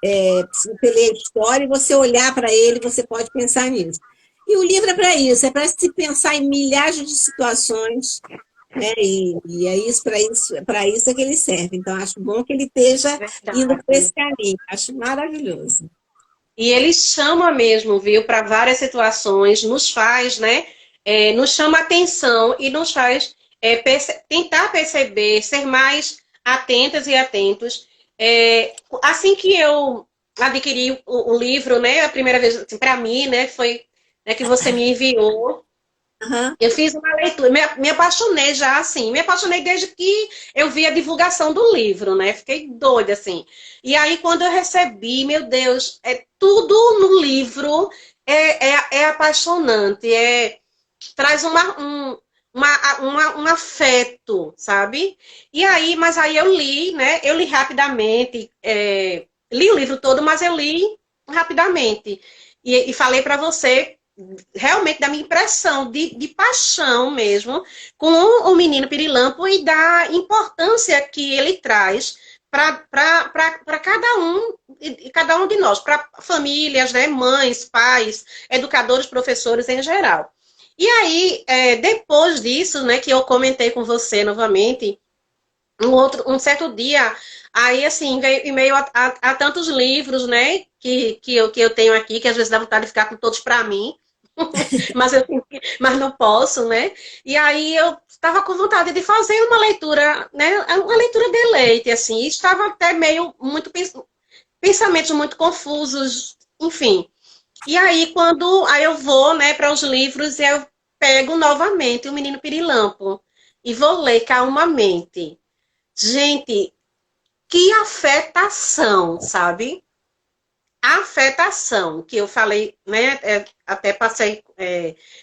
se você ler a história e você olhar para ele, você pode pensar nisso. E o livro é para isso, é para se pensar em milhares de situações, né? E é isso, para isso é que ele serve. Então, acho bom que ele esteja indo por esse Verdade. caminho. Acho maravilhoso. E ele chama mesmo, viu, para várias situações, nos faz, né? Nos chama atenção e nos faz tentar perceber, ser mais atentas e atentos. Assim que eu adquiri o livro, né? A primeira vez, assim, para mim, né? Foi, né, que você me enviou. Uhum. Eu fiz uma leitura, me apaixonei já, assim, me apaixonei desde que eu vi a divulgação do livro, né? Fiquei doida, assim. E aí, quando eu recebi, meu Deus, tudo no livro é apaixonante, traz um afeto, sabe? E aí, mas aí eu li, né? Eu li rapidamente, li o livro todo, mas eu li rapidamente. E falei para você realmente da minha impressão de paixão mesmo com o menino Pirilampo e da importância que ele traz para cada um de nós, para famílias, né, mães, pais, educadores, professores em geral. E aí, depois disso, né, que eu comentei com você novamente, um certo dia, aí assim, em meio a tantos livros, né, que eu tenho aqui, que às vezes dá vontade de ficar com todos para mim, mas não posso, né? E aí eu estava com vontade de fazer uma leitura, né? Uma leitura de leite, assim. E estava até meio muito pensamentos muito confusos, enfim. E aí eu vou, né, para os livros, eu pego novamente o Menino Pirilampo e vou ler calmamente. Gente, que afetação, sabe? A afetação, que eu falei, né? Até passei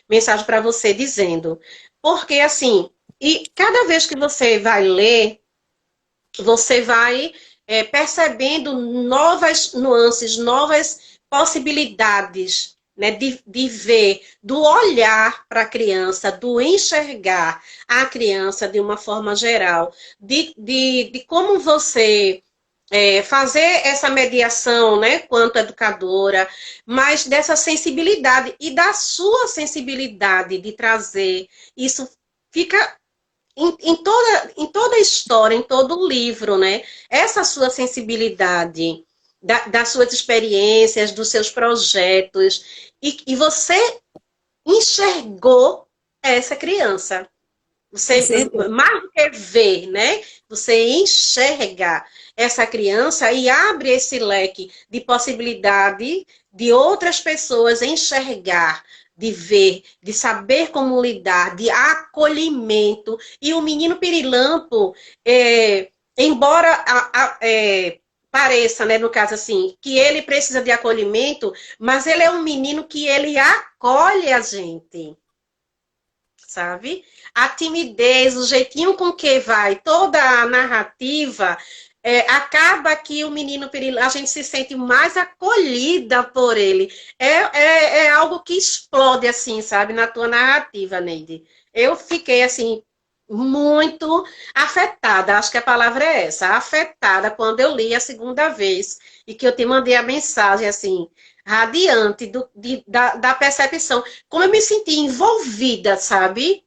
mensagem para você dizendo. Porque, assim, e cada vez que você vai ler, você vai percebendo novas nuances, novas possibilidades, né, de ver, do olhar para a criança, do enxergar a criança de uma forma geral, de como você fazer essa mediação, né, quanto educadora, mas dessa sensibilidade e da sua sensibilidade de trazer, isso fica em toda a história, em todo o livro, né? Essa sua sensibilidade das suas experiências, dos seus projetos, e você enxergou essa criança. Com Você, certeza. mais do que ver, né? Você enxerga essa criança e abre esse leque de possibilidade de outras pessoas enxergar, de ver, de saber como lidar, de acolhimento. E o menino Pirilampo, embora pareça, né, no caso assim, que ele precisa de acolhimento, mas ele é um menino que ele acolhe a gente, sabe? A timidez, o jeitinho com que vai toda a narrativa, acaba que o menino Pirilampo, a gente se sente mais acolhida por ele. É algo que explode, assim, sabe, na tua narrativa, Neide. Eu fiquei, assim, muito afetada, acho que a palavra é essa, afetada, quando eu li a segunda vez, e que eu te mandei a mensagem, assim, radiante da percepção. Como eu me senti envolvida, sabe?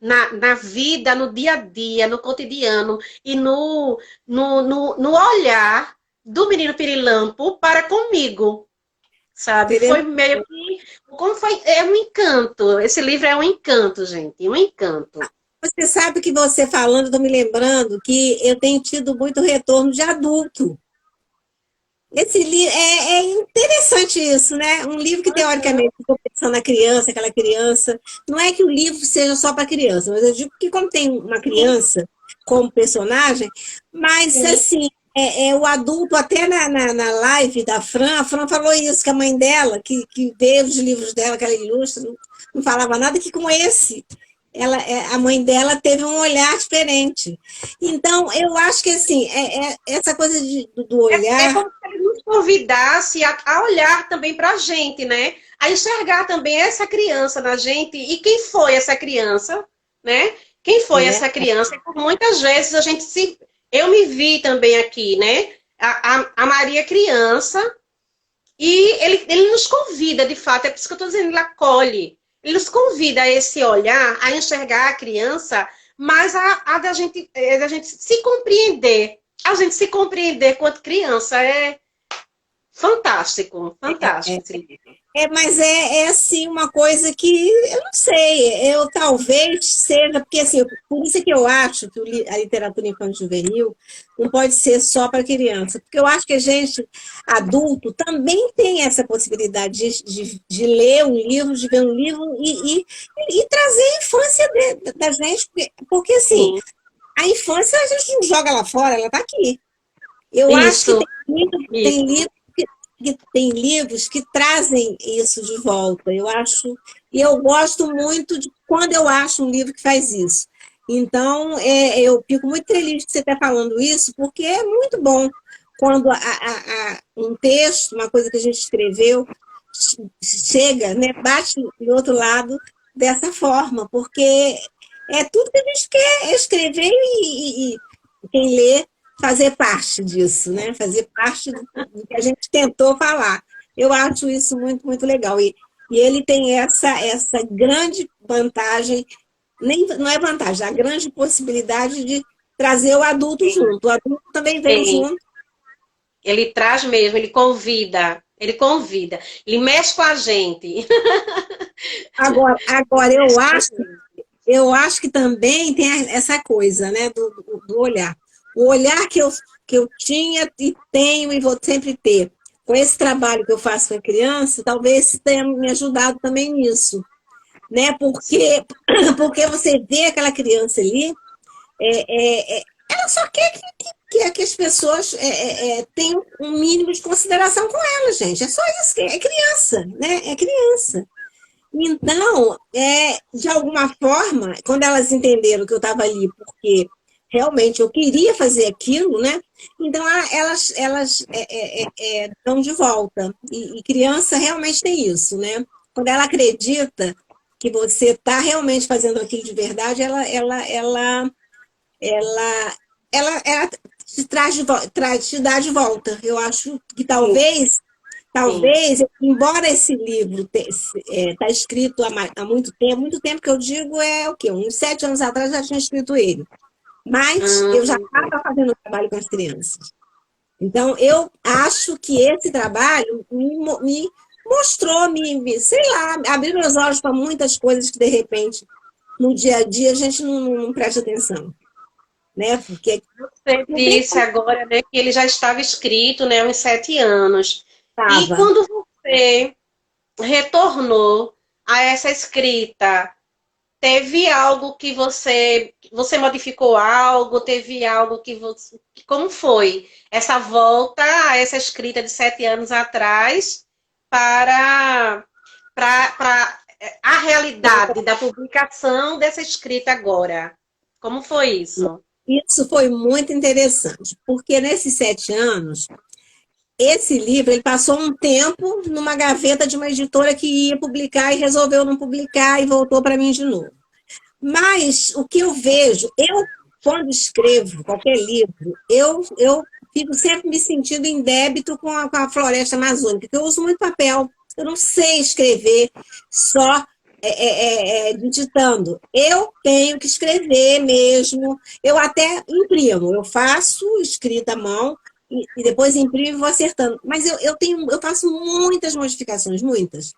Na vida, no dia a dia, no cotidiano e no olhar do menino Pirilampo para comigo, sabe? Foi meio que... Como foi? É um encanto. Esse livro é um encanto, gente. Um encanto. Você sabe que você falando, estou me lembrando que eu tenho tido muito retorno de adulto. Esse livro é interessante isso, né? Um livro que teoricamente ficou pensando na criança, aquela criança. Não é que o livro seja só para criança, mas eu digo que como tem uma criança como personagem, mas assim, o adulto, até na live da Fran, a Fran falou isso, que a mãe dela, que vê os livros dela, que ela ilustra, não falava nada que com esse. A mãe dela teve um olhar diferente. Então, eu acho que assim, essa coisa do olhar. É como se ele nos convidasse a olhar também para a gente, né? A enxergar também essa criança na gente e quem foi essa criança, né? Quem foi essa criança? E por muitas vezes a gente se. Eu me vi também aqui, né? A Maria criança, e ele nos convida, de fato, é por isso que eu estou dizendo, ele acolhe. Ele nos convida a esse olhar, a enxergar a criança, mas da gente se compreender. A gente se compreender quanto criança é fantástico, fantástico. Mas assim uma coisa que eu não sei, eu talvez seja, porque assim, por isso é que eu acho que a literatura infantil juvenil não pode ser só para criança, porque eu acho que a gente, adulto, também tem essa possibilidade de ler um livro, de ver um livro e trazer a infância da gente, porque assim, a infância a gente não joga lá fora, ela está aqui. Eu acho que tem livros que trazem isso de volta. Eu acho, e eu gosto muito de quando eu acho um livro que faz isso. Então, eu fico muito feliz que você está falando isso, porque é muito bom quando um texto, uma coisa que a gente escreveu, chega, né, bate do outro lado dessa forma, porque é tudo que a gente quer escrever e quem lê fazer parte disso, né? Fazer parte do que a gente tentou falar. Eu acho isso muito, muito legal. E ele tem essa grande vantagem, não é vantagem, a grande possibilidade de trazer o adulto junto. O adulto também vem junto. Ele traz mesmo, ele convida, ele mexe com a gente. Agora eu acho que também tem essa coisa, né, do olhar. O olhar que eu tinha e tenho e vou sempre ter, com esse trabalho que eu faço com a criança, talvez tenha me ajudado também nisso, né? Porque você vê aquela criança ali, ela só quer que as pessoas tenham um mínimo de consideração com ela, gente. É só isso, é criança, né? É criança. Então, de alguma forma, quando elas entenderam que eu estava ali porque realmente eu queria fazer aquilo, né? Então, elas dão de volta. E criança realmente tem isso, né? Quando ela acredita que você está realmente fazendo aquilo de verdade, ela te dá de volta. Eu acho que talvez, embora esse livro está escrito há muito tempo que eu digo o quê? Uns 7 anos atrás eu já tinha escrito ele. Mas eu já estava fazendo trabalho com as crianças. Então, eu acho que esse trabalho me mostrou, sei lá, abriu meus olhos para muitas coisas que, de repente, no dia a dia, a gente não presta atenção. Né? Porque você disse agora, né, que ele já estava escrito, né, há uns 7 anos. E Tava. quando você retornou a essa escrita, teve algo que você modificou algo, teve algo que você, como foi essa volta a essa escrita de 7 anos atrás para para a realidade da publicação dessa escrita agora? Como foi isso? Isso foi muito interessante, porque nesses 7 anos, esse livro ele passou um tempo numa gaveta de uma editora que ia publicar e resolveu não publicar e voltou para mim de novo. Mas o que eu vejo, eu, quando escrevo qualquer livro, eu fico sempre me sentindo em débito com a floresta amazônica, porque eu uso muito papel, eu não sei escrever só digitando. Eu tenho que escrever mesmo, eu até imprimo, eu faço escrita à mão, e depois imprimo e vou acertando. Mas eu faço muitas modificações, muitas.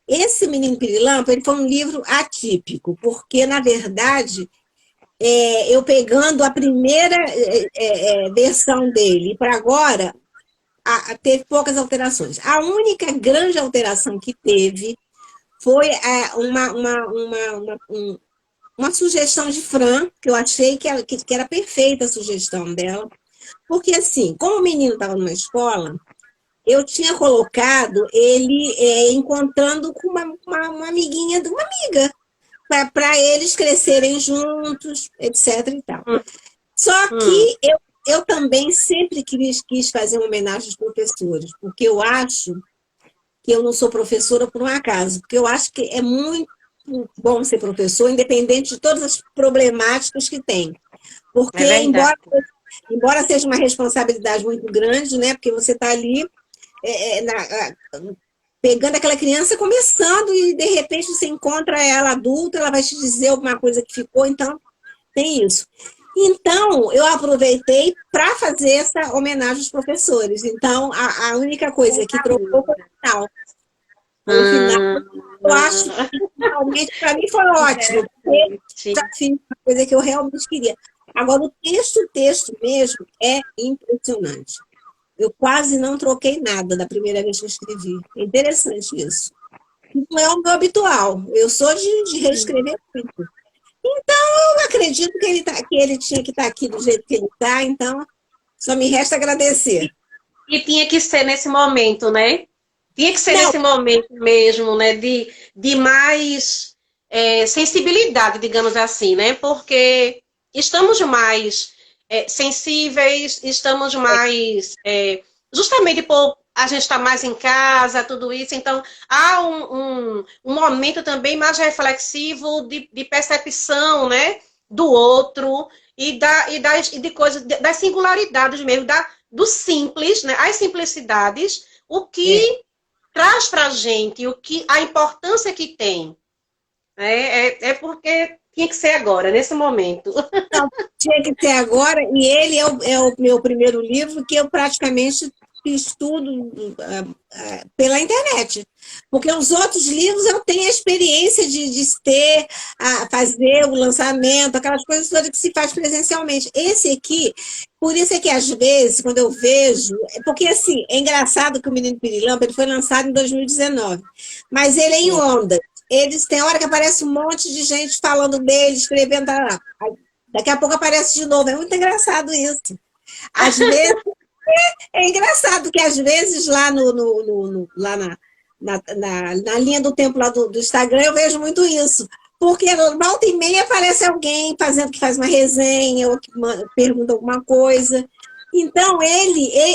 Esse Menino Pirilampo, ele foi um livro atípico, porque, na verdade, eu pegando a primeira versão dele para agora, teve poucas alterações. A única grande alteração que teve foi uma sugestão de Fran, que eu achei que era perfeita a sugestão dela, porque, assim, como o menino estava numa escola, eu tinha colocado ele encontrando com uma amiguinha de uma amiga, para eles crescerem juntos, etc. E tal. Só que eu também sempre quis fazer uma homenagem aos professores, porque eu acho que eu não sou professora por um acaso, porque eu acho que é muito bom ser professor, independente de todas as problemáticas que tem. Porque, embora seja uma responsabilidade muito grande, né, porque você está ali pegando aquela criança começando e de repente você encontra ela adulta, ela vai te dizer alguma coisa que ficou, então tem isso. Então, eu aproveitei para fazer essa homenagem aos professores. Então, a única coisa que trocou foi o final. O final, eu acho que realmente para mim foi ótimo, porque já fiz uma coisa que eu realmente queria. Agora, o texto mesmo é impressionante. Eu quase não troquei nada da primeira vez que eu escrevi. É interessante isso. Não é o meu habitual. Eu sou de reescrever muito. Então, eu acredito que ele tinha que estar aqui do jeito que ele está, então só me resta agradecer. E tinha que ser nesse momento, né? Tinha que ser nesse momento mesmo, né? De mais sensibilidade, digamos assim, né? Porque estamos mais sensíveis, estamos mais... justamente por a gente estar mais em casa, tudo isso. Então, há um momento também mais reflexivo de percepção, né? Do outro e de coisas, das singularidades mesmo, do simples, né? As simplicidades, o que traz para a gente, a importância que tem. Porque tinha que ser agora, nesse momento. Não, tinha que ser agora, e ele é o meu primeiro livro que eu praticamente fiz tudo pela internet. Porque os outros livros eu tenho a experiência de fazer o lançamento, aquelas coisas todas que se faz presencialmente. Esse aqui, por isso é que às vezes, quando eu vejo... Porque, assim, é engraçado que o Menino Pirilampo ele foi lançado em 2019, mas ele é em onda. Tem hora que aparece um monte de gente falando dele, escrevendo... Daqui a pouco aparece de novo. É muito engraçado isso. Às vezes... É engraçado que às vezes lá, lá na linha do tempo lá do Instagram eu vejo muito isso. Porque volta e meia aparece alguém que faz uma resenha ou que pergunta alguma coisa. Então, ele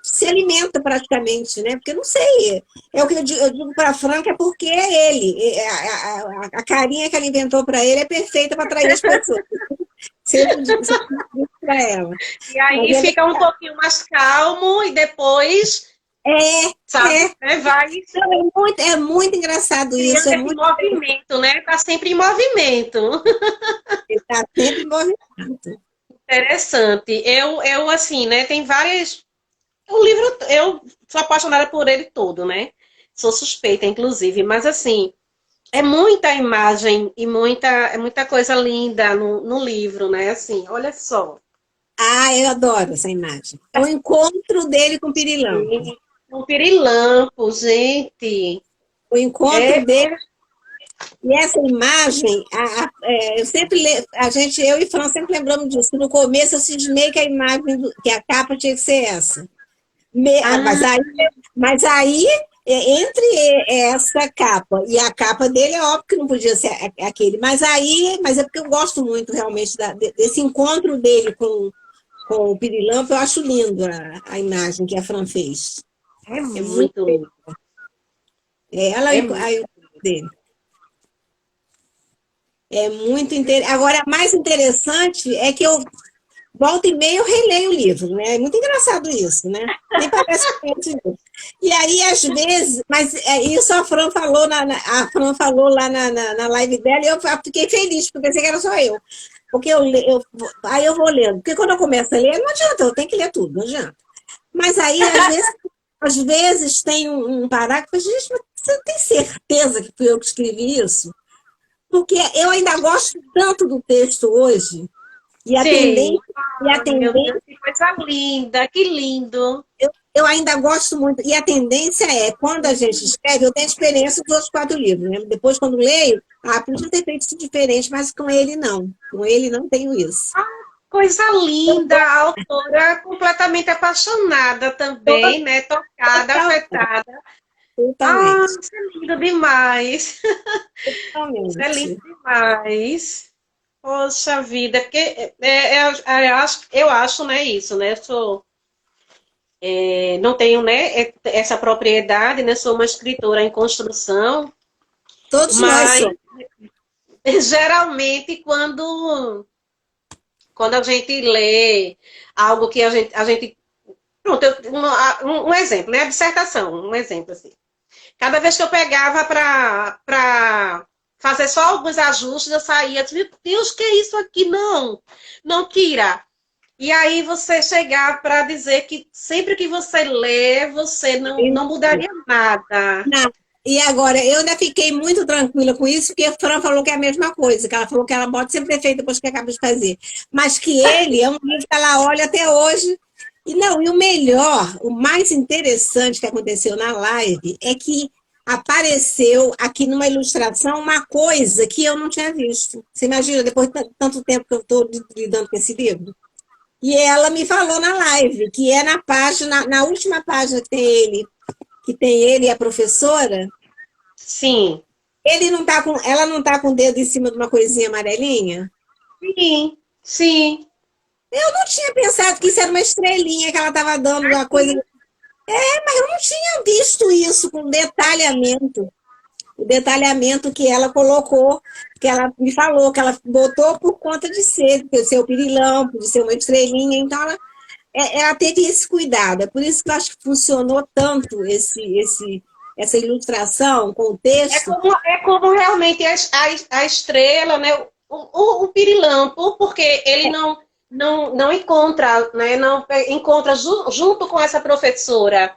se alimenta praticamente, né? Porque eu não sei. É o que eu digo para a Franca, é porque é ele. A carinha que ela inventou para ele é perfeita para atrair as pessoas. Sempre digo para ela. E aí fica um pouquinho mais calmo e depois... sabe? Vai. É muito engraçado isso. É muito movimento, né? Está sempre em movimento. Está sempre em movimento. Interessante. Eu assim, né? Tem várias... O livro, eu sou apaixonada por ele todo, né? Sou suspeita, inclusive. Mas, assim, é muita imagem e muita coisa linda no livro, né? Assim, olha só. Eu adoro essa imagem. É o encontro dele com o Pirilampo. Um pirilampo, gente. O encontro É, dele. E essa imagem, eu sempre, eu e Fran sempre lembramos disso. No começo eu cismei que a imagem, que a capa tinha que ser essa. Mas ah, aí, mas aí, entre essa capa e a capa dele, é óbvio que não podia ser aquele. Mas é porque eu gosto muito realmente desse encontro dele com o Pirilampo, eu acho lindo a imagem que a Fran fez. é É muito. muito lindo. Ela É e muito. o dele. É muito interessante. Agora, mais interessante é que eu volta e meia eu releio o livro, né? É muito engraçado isso, né? Nem parece que é. E aí, às vezes, mas isso a Fran falou, a Fran falou lá na live dela e eu fiquei feliz, porque pensei que era só eu. Porque aí eu vou lendo. Porque quando eu começo a ler, não adianta, eu tenho que ler tudo, não adianta. Mas aí, às vezes tem um parágrafo, gente, mas você tem certeza que fui eu que escrevi isso? Porque eu ainda gosto tanto do texto hoje, e a Sim. tendência, e a Ai, meu Deus, tendência que coisa linda, que lindo. eu ainda gosto muito, e a tendência é, quando a gente escreve, eu tenho experiência dos outros 4 livros, né? Depois, quando leio, podia ter feito isso diferente, mas com ele não. Com ele não tenho isso. Coisa linda, a autora completamente apaixonada também, né? Tocada, Totalmente, afetada. Ah, totalmente, isso é lindo demais. Isso é lindo totalmente. demais. Poxa vida, porque eu acho, né, isso, né? Não tenho, né, essa propriedade, né? Sou uma escritora em construção, Todos nós mas somos. geralmente quando a gente lê algo que a gente pronto, um exemplo, né? A dissertação, um exemplo assim. Cada vez que eu pegava para fazer só alguns ajustes, eu saía, meu Deus, que é isso aqui? Não, não tira. E aí você chegar para dizer que sempre que você lê, você não mudaria nada. Não. E agora, eu ainda fiquei muito tranquila com isso, porque a Fran falou que é a mesma coisa, que ela falou que ela pode ser prefeita depois que acaba de fazer. Mas que ele é um livro que ela olha até hoje. E não, e o melhor, o mais interessante que aconteceu na live é que apareceu aqui numa ilustração uma coisa que eu não tinha visto. Você imagina, depois de tanto tempo que eu estou lidando com esse livro? E ela me falou na live, que é na página, na última página que tem ele e a professora, Sim, ela não tá com o dedo em cima de uma coisinha amarelinha? sim, sim. Eu não tinha pensado que isso era uma estrelinha que ela estava dando, uma coisa. Mas eu não tinha visto isso com detalhamento. O detalhamento que ela colocou, que ela me falou, que ela botou por conta de ser o pirilampo, de ser uma estrelinha. Então, ela teve esse cuidado. É por isso que eu acho que funcionou tanto essa ilustração com o É texto. como, é como realmente a estrela, né? O pirilampo, porque ele não encontra, né? Não encontra junto com essa professora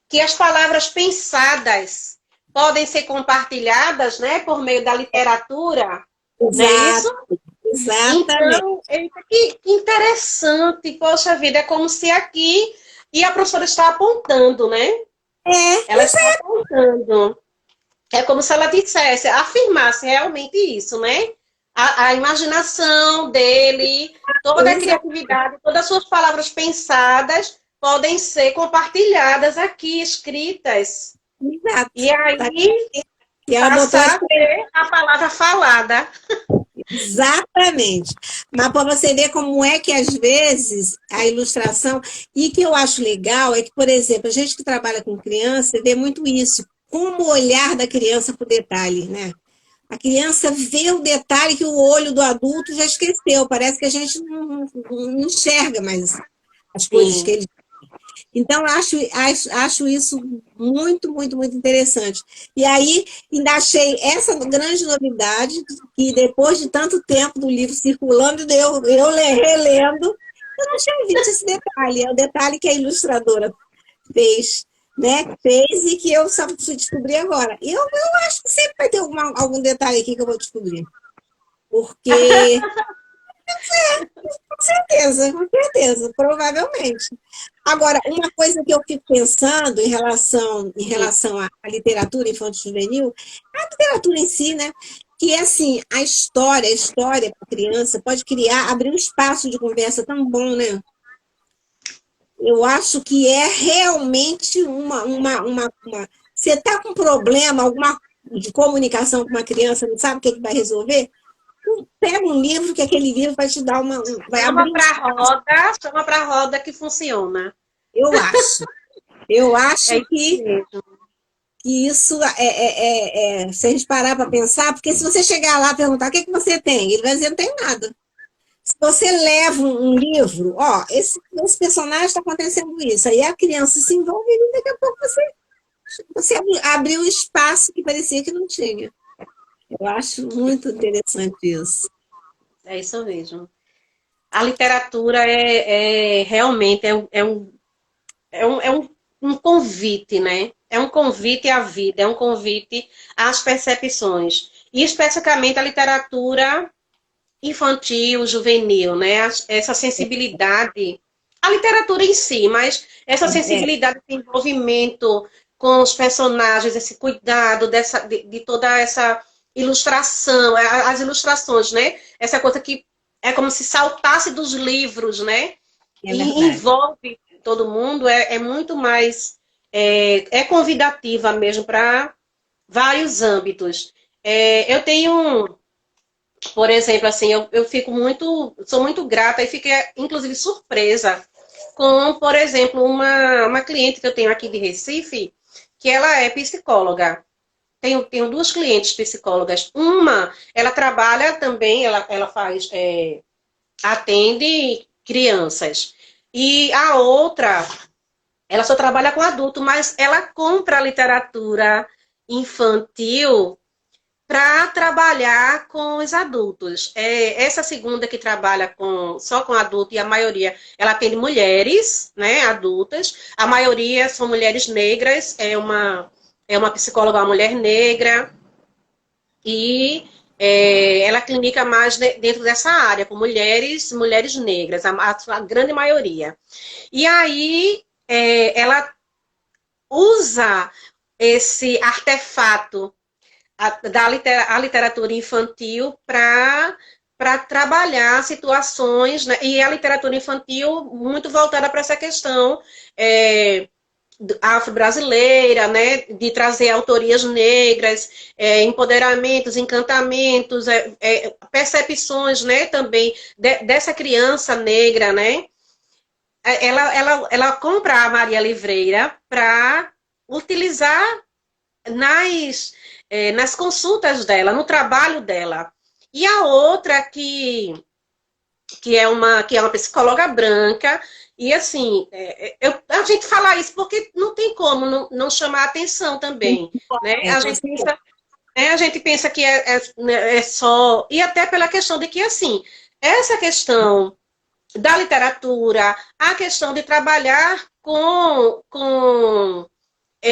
que as palavras pensadas podem ser compartilhadas, né? Por meio da literatura, não é isso? Exato, exatamente. Então, eita, que interessante, poxa vida, é como se aqui, e a professora está apontando, né? Ela está Exato. apontando. É como se ela dissesse, afirmasse realmente isso, né? A imaginação dele, toda a Exato. criatividade, todas as suas palavras pensadas podem ser compartilhadas aqui, escritas. Exato. E aí E ela botou passar a ser a palavra falada. exatamente. Mas para você ver como é que, às vezes, a ilustração. E que eu acho legal é que, por exemplo, a gente que trabalha com criança vê muito isso. Como o olhar da criança para o detalhe, né? A criança vê o detalhe que o olho do adulto já esqueceu. Parece que a gente não enxerga mais as coisas que Sim. ele. Então, acho isso muito, muito, muito interessante. E aí, ainda achei essa grande novidade, que depois de tanto tempo do livro circulando, relendo, eu não tinha visto esse detalhe. É o detalhe que a ilustradora fez, né? Fez e que eu só preciso descobrir agora. Eu acho que sempre vai ter algum detalhe aqui que eu vou descobrir. Porque Com certeza, provavelmente. Agora, uma coisa que eu fico pensando em relação à literatura infanto-juvenil, a literatura em si, né? Que é assim, a história para criança pode criar, abrir um espaço de conversa tão bom, né? Eu acho que é realmente você está com um problema, alguma de comunicação com uma criança, não sabe o que, que vai resolver? Pega um livro, que aquele livro vai te dar vai abrir Chama um para espaço. roda, chama para roda que funciona. Eu acho. Eu É acho isso que, mesmo. que isso se a gente parar para pensar, porque se você chegar lá e perguntar o que, que você tem, ele vai dizer não tem nada. Se você leva um livro, ó, esse personagem está acontecendo isso, aí a criança se envolve e daqui a pouco você abriu um espaço que parecia que não tinha. Eu acho muito interessante isso. É isso mesmo. A literatura realmente um convite, né? É um convite à vida, é um convite às percepções. E especificamente a literatura infantil, juvenil, né? Essa sensibilidade, a literatura em si, mas essa É, sensibilidade de envolvimento com os personagens, esse cuidado de toda essa ilustração, as ilustrações, né? Essa coisa que é como se saltasse dos livros, né? é E verdade. envolve todo mundo, é muito mais é convidativa mesmo para vários âmbitos. Eu tenho, por exemplo, assim, eu fico muito, sou muito grata e fiquei, inclusive, surpresa com, por exemplo, uma cliente que eu tenho aqui de Recife, que ela é psicóloga. Tenho duas clientes psicólogas. Uma, ela trabalha também, ela faz, atende crianças. E a outra, ela só trabalha com adulto, mas ela compra literatura infantil para trabalhar com os adultos. Essa segunda que trabalha só com adulto, e a maioria, ela atende mulheres, né, adultas, a maioria são mulheres negras, é uma psicóloga, uma mulher negra, e ela clinica mais dentro dessa área, com mulheres negras, a grande maioria. E aí, ela usa esse artefato a literatura infantil para trabalhar situações, né? E a literatura infantil muito voltada para essa questão afro-brasileira, né? De trazer autorias negras, empoderamentos, encantamentos, percepções, né? Também dessa criança negra, né? Ela compra a Maria Livreira para utilizar nas consultas dela, no trabalho dela. E a outra que é uma psicóloga branca, e assim, a gente fala isso porque não tem como não chamar atenção também, né? A Com gente certeza. pensa, a gente pensa que é só... E até pela questão de que, assim, essa questão da literatura, a questão de trabalhar com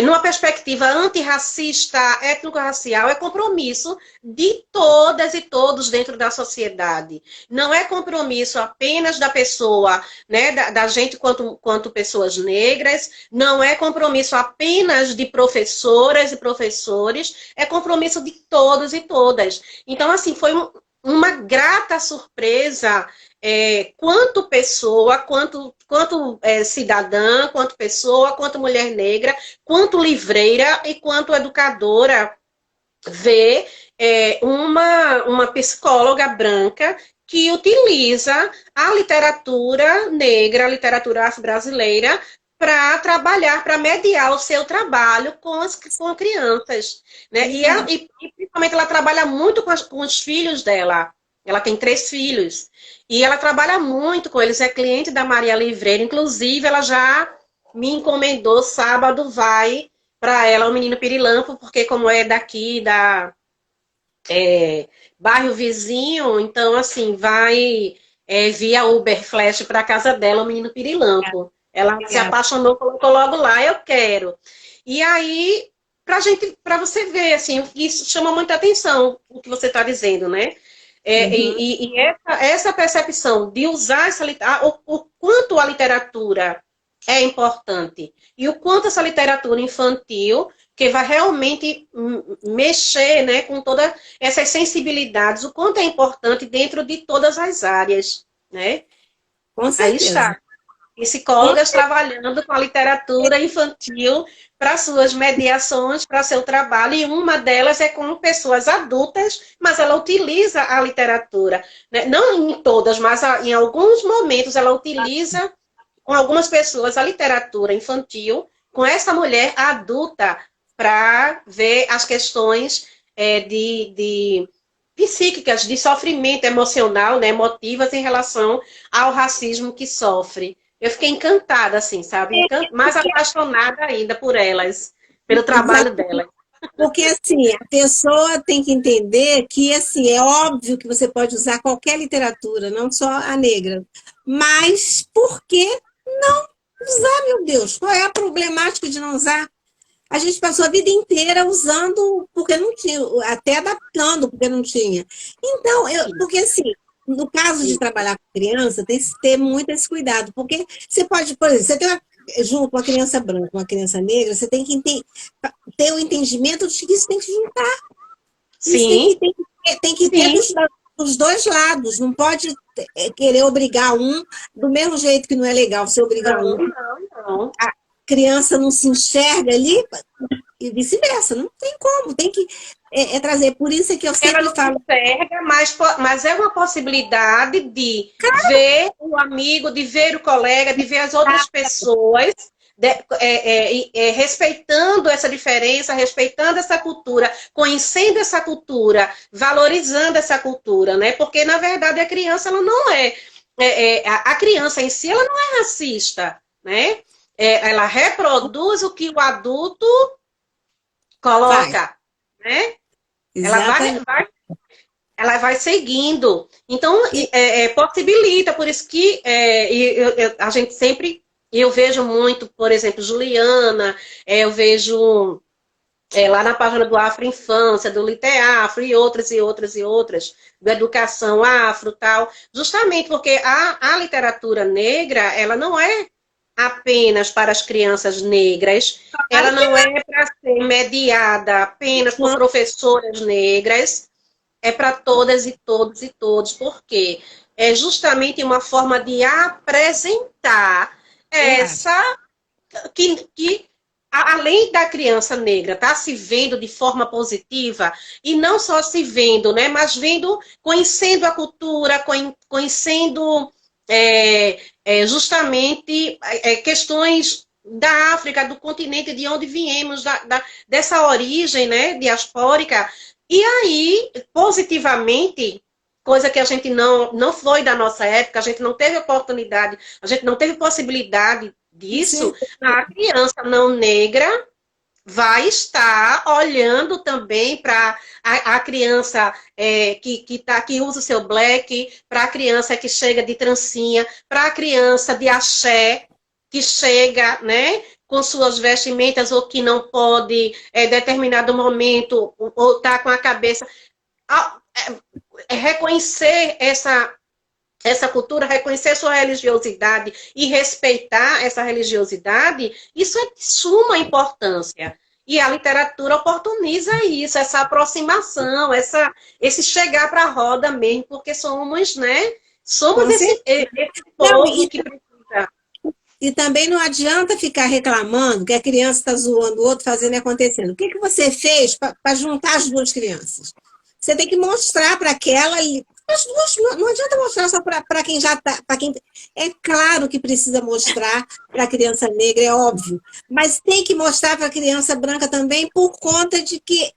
numa perspectiva antirracista, étnico-racial, é compromisso de todas e todos dentro da sociedade. Não é compromisso apenas da pessoa, né, da gente quanto pessoas negras, não é compromisso apenas de professoras e professores, é compromisso de todos e todas. Então, assim, foi uma grata surpresa quanto pessoa, quanto cidadã, quanto pessoa, quanto mulher negra, quanto livreira e quanto educadora, ver uma psicóloga branca que utiliza a literatura negra, a literatura afro-brasileira, para trabalhar, para mediar o seu trabalho com crianças. Né? E principalmente ela trabalha muito com os filhos dela. Ela tem 3 filhos. E ela trabalha muito com eles. É cliente da Maria Livreira. Inclusive, ela já me encomendou, sábado vai para ela o Menino Pirilampo, porque como é daqui, bairro vizinho, então, assim, vai via Uber Flash para casa dela o Menino Pirilampo. Ela se Legal. apaixonou, colocou logo lá, eu quero. E aí, para você ver, assim, isso chama muita atenção, o que você está dizendo, né? Uhum. E essa percepção de usar o quanto a literatura é importante e o quanto essa literatura infantil, que vai realmente mexer, né, com todas essas sensibilidades, o quanto é importante dentro de todas as áreas, né? Com Aí certeza. está. Psicólogas trabalhando com a literatura infantil para suas mediações, para seu trabalho, e uma delas é com pessoas adultas, mas ela utiliza a literatura, né? Não em todas, mas em alguns momentos ela utiliza com algumas pessoas a literatura infantil, com essa mulher adulta, para ver as questões de psíquicas, de sofrimento emocional, né, emotivas em relação ao racismo que sofre. Eu fiquei encantada, assim, sabe? Mais apaixonada ainda por elas, pelo trabalho delas. Porque, assim, a pessoa tem que entender que, assim, é óbvio que você pode usar qualquer literatura, não só a negra. Mas por que não usar, meu Deus? Qual é a problemática de não usar? A gente passou a vida inteira usando porque não tinha, até adaptando porque não tinha. Então, porque assim, no caso de trabalhar com criança, tem que ter muito esse cuidado, porque você pode, por exemplo, você tem junto uma criança branca, uma criança negra, você tem que ter o entendimento de que isso tem que juntar. Isso Sim, tem que ter sim. dos dois lados, não pode querer obrigar um do mesmo jeito que não é legal você obrigar Não, um. não, não. A criança não se enxerga ali, e vice-versa, não tem como, tem que trazer. Por isso é que eu Ela sempre não se falo. enxerga, mas é uma possibilidade de ver o amigo, de ver o colega, de ver as outras pessoas, respeitando essa diferença, respeitando essa cultura, conhecendo essa cultura, valorizando essa cultura, né? Porque, na verdade, a criança ela não a criança em si ela não é racista, né? Ela reproduz o que o adulto Faz, coloca, né? Ela exatamente. ela vai seguindo. Então, E, possibilita, por isso que a gente sempre, eu vejo muito, por exemplo, Juliana, eu vejo lá na página do Afro Infância, do Liteafro, e outras, e outras, e outras, do Educação Afro tal, justamente porque a literatura negra, ela não é apenas para as crianças negras, ela claro que não é para ser mediada apenas por não. professoras negras, é para todas e todos e todos, porque é justamente uma forma de apresentar Eu acho. essa que além da criança negra estar se vendo de forma positiva e não só se vendo, né, mas vendo, conhecendo a cultura, conhecendo justamente questões da África, do continente de onde viemos, dessa origem, né, diaspórica, e aí, positivamente, coisa que a gente não foi da nossa época, a gente não teve oportunidade, a gente não teve possibilidade disso, Sim, a criança não negra vai estar olhando também para a criança que usa o seu black, para a criança que chega de trancinha, para a criança de axé, que chega, né, com suas vestimentas ou que não pode, em determinado momento, ou está com a cabeça. Reconhecer essa cultura, reconhecer sua religiosidade e respeitar essa religiosidade, isso é de suma importância. E a literatura oportuniza isso, essa aproximação, esse chegar para a roda mesmo, porque somos, né? Somos com certeza. esse Não, povo que precisa. e também não adianta ficar reclamando que a criança está zoando o outro, fazendo e acontecendo. O que, que você fez para juntar as duas crianças? Você tem que mostrar para aquela. As duas, não adianta mostrar só para quem já está. Quem, é claro que precisa mostrar para a criança negra, é óbvio. Mas tem que mostrar para a criança branca também, por conta de que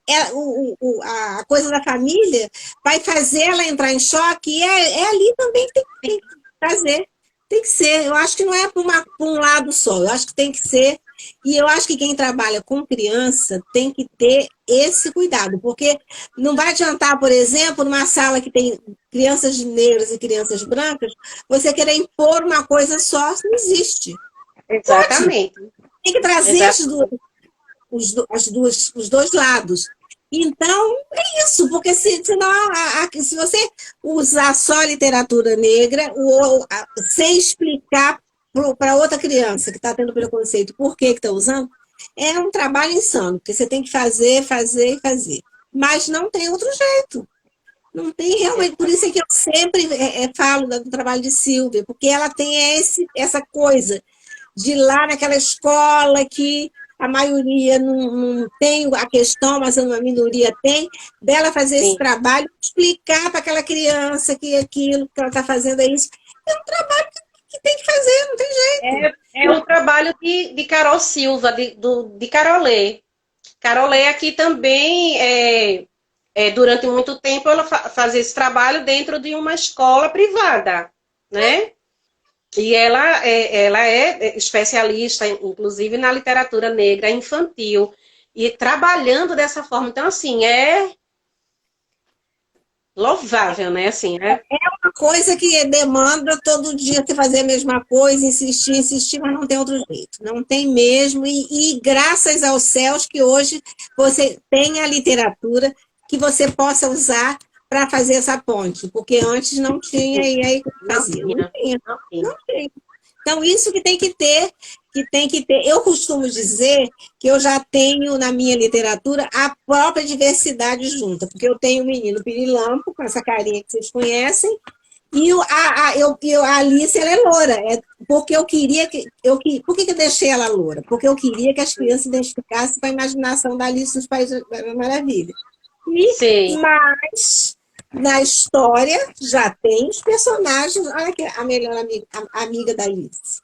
a coisa da família vai fazer ela entrar em choque, e é ali também que tem que fazer. Tem que ser, eu acho que não é para um lado só, eu acho que tem que ser, e eu acho que quem trabalha com criança tem que ter esse cuidado, porque não vai adiantar, por exemplo, numa sala que tem crianças negras e crianças brancas, você querer impor uma coisa só, não existe. Pode, Exatamente. tem que trazer Exatamente. os dois lados. Então, é isso, porque senão, se você usar só literatura negra, sem explicar para outra criança que está tendo preconceito por que está usando, é um trabalho insano, porque você tem que fazer, fazer e fazer. Mas não tem outro jeito. Não tem realmente. Por isso é que eu sempre falo do trabalho de Silvia, porque ela tem essa coisa de ir lá naquela escola que a maioria não tem a questão, mas a minoria tem, dela fazer esse Sim. trabalho, explicar para aquela criança que aquilo que ela está fazendo é isso. É um trabalho que tem que fazer, não tem jeito. É um trabalho de Carol Silva, de Carolê. Carolê aqui também, durante muito tempo, ela fazia esse trabalho dentro de uma escola privada, né? E ela é especialista, inclusive, na literatura negra infantil. E trabalhando dessa forma. Então, assim, é louvável, né? Assim, Uma coisa que demanda todo dia você fazer a mesma coisa, insistir, insistir, mas não tem outro jeito. Não tem mesmo. E graças aos céus que hoje você tem a literatura que você possa usar para fazer essa ponte, porque antes não tinha, e aí fazia? Não tinha, não tinha. Então, isso que tem que ter, que tem que ter. Eu costumo dizer que eu já tenho na minha literatura a própria diversidade junta, porque eu tenho o menino pirilampo, com essa carinha que vocês conhecem, e a Alice, ela é loura, porque eu queria por que eu deixei ela loura? Porque eu queria que as crianças se identificassem com a imaginação da Alice nos Países da Maravilha. Mas na história já tem os personagens, olha aqui, a melhor amiga da Alice.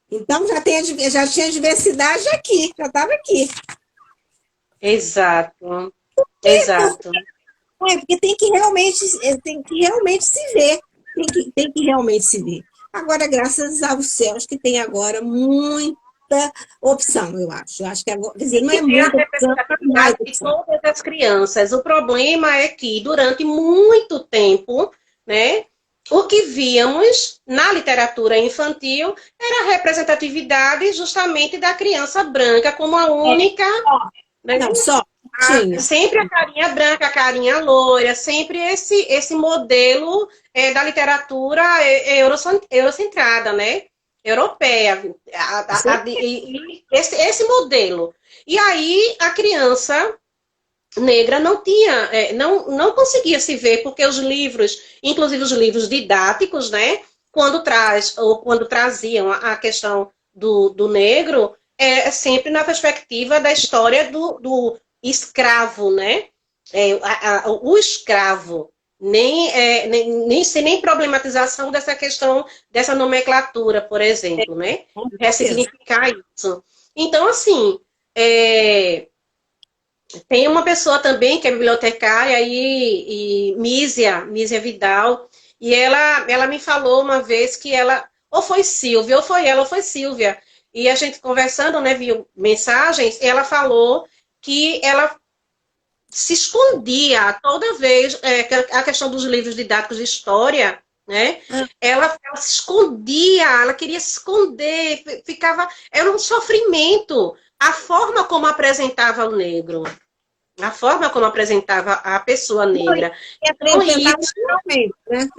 Então já tinha diversidade aqui, já estava aqui. Exato. Exato. Porque tem que realmente se ver. Tem que realmente se ver. Agora, graças aos céus, que tem agora muita opção, eu acho. Eu acho que agora, quer dizer, não é muita opção, mais de todas as crianças. O problema é que, durante muito tempo, né, o que víamos na literatura infantil era a representatividade justamente da criança branca como a única... Né? Não, só. Sempre a carinha branca, a carinha loira, sempre esse modelo da literatura eurocentrada, né? Europeia. Esse modelo. E aí a criança negra não tinha, não conseguia se ver, porque os livros, inclusive os livros didáticos, né? Quando traziam a questão do negro, sempre na perspectiva da história do escravo, né? O escravo, nem problematização dessa questão, dessa nomenclatura, por exemplo, né? Ressignificar isso. Então, assim, tem uma pessoa também que é bibliotecária, e Mísia Vidal, e ela me falou uma vez que ela, ou foi Silvia, ou foi ela, ou foi Silvia, e a gente conversando, né, via mensagens, ela falou que ela se escondia toda vez, a questão dos livros didáticos de história, né? Ela se escondia, ela queria se esconder, era um sofrimento a forma como apresentava o negro, a forma como apresentava a pessoa negra.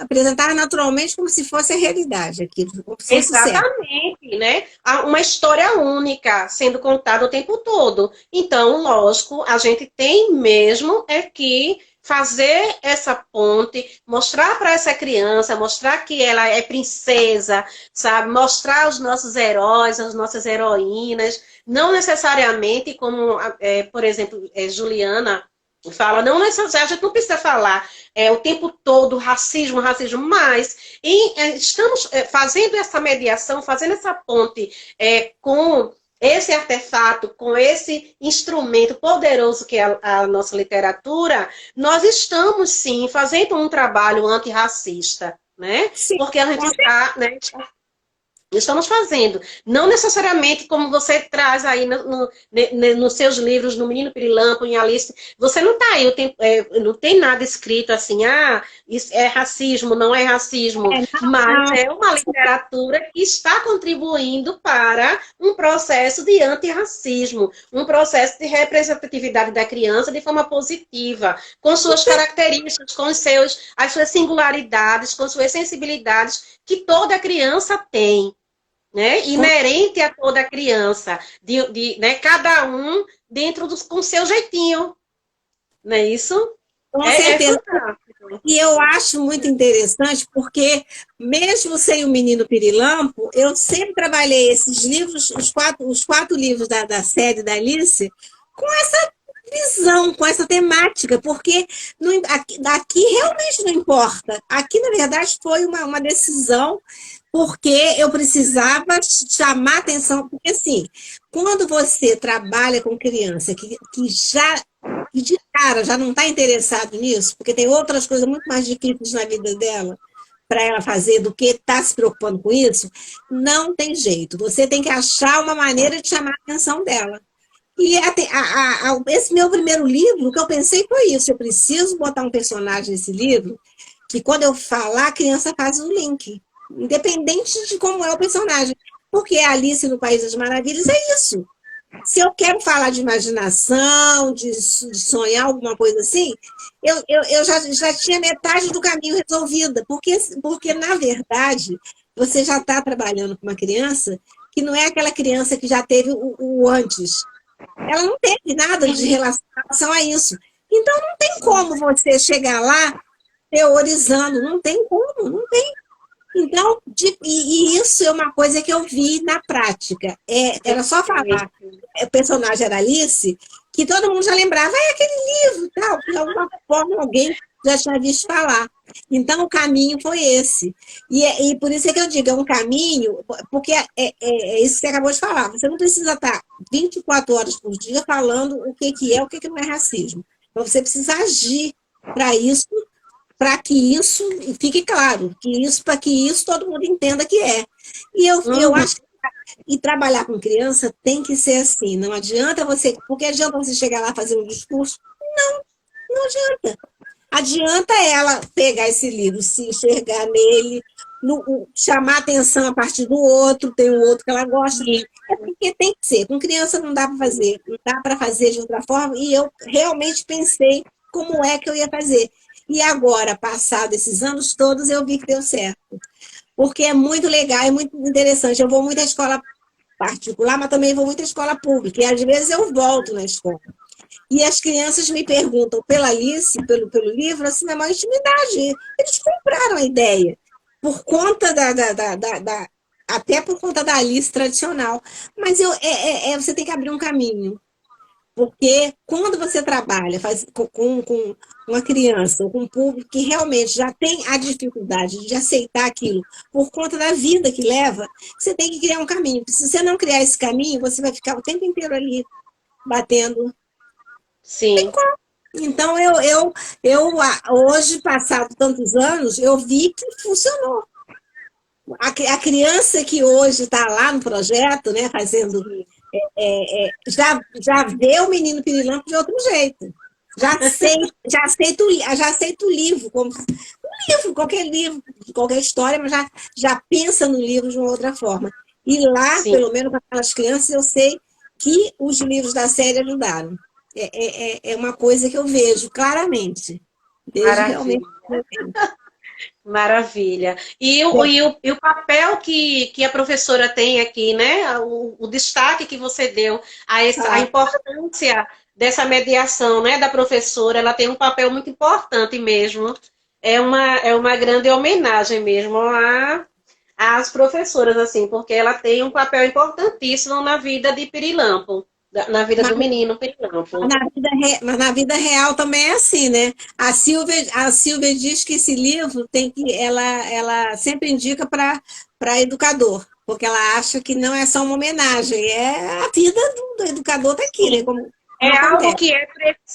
Apresentar naturalmente como se fosse a realidade aquilo. Exatamente, né? Uma história única sendo contada o tempo todo. Então, lógico, a gente tem mesmo que fazer essa ponte, mostrar para essa criança, mostrar que ela é princesa, sabe? Mostrar os nossos heróis, as nossas heroínas, não necessariamente como, por exemplo, Juliana fala, não necessariamente, a gente não precisa falar o tempo todo racismo, mas estamos fazendo essa mediação, fazendo essa ponte com esse artefato, com esse instrumento poderoso que é a nossa literatura, nós estamos, sim, fazendo um trabalho antirracista, né? Sim, porque a gente está... Né, Estamos fazendo. Não necessariamente como você traz aí nos seus livros, no Menino Pirilampo, em Alice. Você não está aí, não tem nada escrito assim, isso é racismo, não é racismo. Mas Não, é uma literatura que está contribuindo para um processo de antirracismo, um processo de representatividade da criança de forma positiva, com suas características, com as suas singularidades, com suas sensibilidades que toda criança tem, né? Inerente a toda criança, né? Cada um dentro com seu jeitinho, não é isso? com certeza. Fantástico. E eu acho muito interessante porque, mesmo sem o Menino Pirilampo, eu sempre trabalhei esses livros, os quatro livros da série da Alice, com essa visão, com essa temática, porque aqui realmente não importa. Aqui, na verdade, foi uma decisão, porque eu precisava chamar atenção, porque assim, quando você trabalha com criança que de cara já não está interessado nisso, porque tem outras coisas muito mais difíceis na vida dela para ela fazer do que estar tá se preocupando com isso, não tem jeito. Você tem que achar uma maneira de chamar a atenção dela. E esse meu primeiro livro, o que eu pensei foi isso: eu preciso botar um personagem nesse livro que, quando eu falar, a criança faz um link, independente de como é o personagem. Porque Alice no País das Maravilhas é isso. Se eu quero falar de imaginação, de sonhar alguma coisa assim, eu já tinha metade do caminho resolvida, porque, na verdade, você já está trabalhando com uma criança que não é aquela criança que já teve o antes. Ela não teve nada de relação a isso. Então, não tem como você chegar lá teorizando, não tem como, não tem. Então, e isso é uma coisa que eu vi na prática. Era só falar, o personagem era Alice, que todo mundo já lembrava, aquele livro, tal, de alguma forma alguém já tinha visto falar. Então, o caminho foi esse. E por isso é que eu digo, é um caminho, porque é isso que você acabou de falar. Você não precisa estar 24 horas por dia falando o que é, o que não é racismo. Então, você precisa agir para que isso fique claro, para que isso todo mundo entenda que é. E eu acho que trabalhar com criança tem que ser assim, não adianta porque adianta você chegar lá e fazer um discurso? Não adianta. Adianta ela pegar esse livro, se enxergar nele, chamar atenção a partir do outro, tem um outro que ela gosta. É porque tem que ser. Com criança não dá para fazer de outra forma, e eu realmente pensei como é que eu ia fazer. E agora, passado esses anos todos, eu vi que deu certo. Porque é muito legal, é muito interessante. Eu vou muito à escola particular, mas também vou muito à escola pública. E às vezes eu volto na escola. E as crianças me perguntam pela Alice, pelo livro, assim, na maior intimidade. Eles compraram a ideia. Por conta até por conta da Alice tradicional. Mas você tem que abrir um caminho. Porque quando você trabalha com uma criança ou com um público que realmente já tem a dificuldade de aceitar aquilo por conta da vida que leva, você tem que criar um caminho. Se você não criar esse caminho, você vai ficar o tempo inteiro ali batendo. Sim. Então, hoje, passado tantos anos, eu vi que funcionou. A criança que hoje está lá no projeto, né, fazendo... já vê o Menino Pirilampo de outro jeito. Já aceito o livro, como qualquer livro, de qualquer história, mas já pensa no livro de uma outra forma. E lá, Sim. Pelo menos com aquelas crianças, eu sei que os livros da série ajudaram. É uma coisa que eu vejo claramente. Vejo realmente. Maravilha. E o papel que a professora tem aqui, né? O destaque que você deu a importância dessa mediação, né, da professora, ela tem um papel muito importante mesmo. É uma grande homenagem mesmo às professoras, assim, porque ela tem um papel importantíssimo na vida de Pirilampo. Na vida do menino Pirilampo. Mas na vida real também é assim, né? A Silvia diz que esse livro ela sempre indica para educador, porque ela acha que não é só uma homenagem, é a vida do educador está aqui, né? Como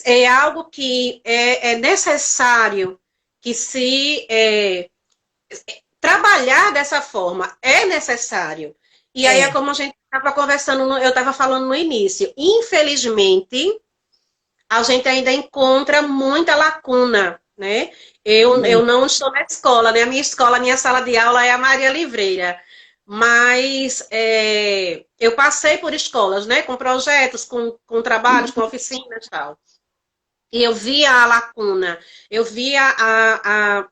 é algo que é necessário que se trabalhar dessa forma é necessário. E aí é como a gente estava conversando, eu estava falando no início. Infelizmente, a gente ainda encontra muita lacuna, né? Eu não estou na escola, né? A minha escola, a minha sala de aula é a Maria Livreira. Mas eu passei por escolas, né? Com projetos, com trabalhos, com oficinas e tal. E eu via a lacuna, eu via a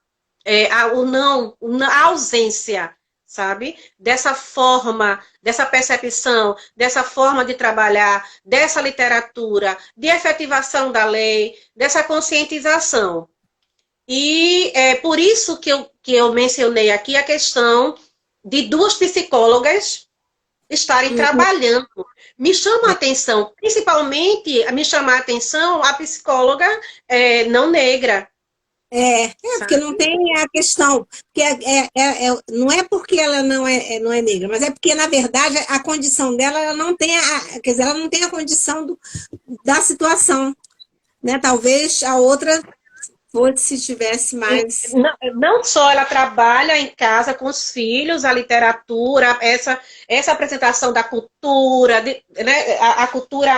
ausência, sabe? Dessa forma, dessa percepção, dessa forma de trabalhar, dessa literatura, de efetivação da lei, dessa conscientização. E é por isso que eu mencionei aqui a questão de duas psicólogas estarem trabalhando. Me chama a atenção, principalmente me chama a atenção a psicóloga não negra. Porque não tem a questão, porque não é porque ela não é negra, mas é porque, na verdade, a condição dela, ela não tem quer dizer, ela não tem a condição da situação, né? Talvez a outra fosse, se tivesse mais... Não só ela trabalha em casa com os filhos, a literatura, essa apresentação da cultura, né? A cultura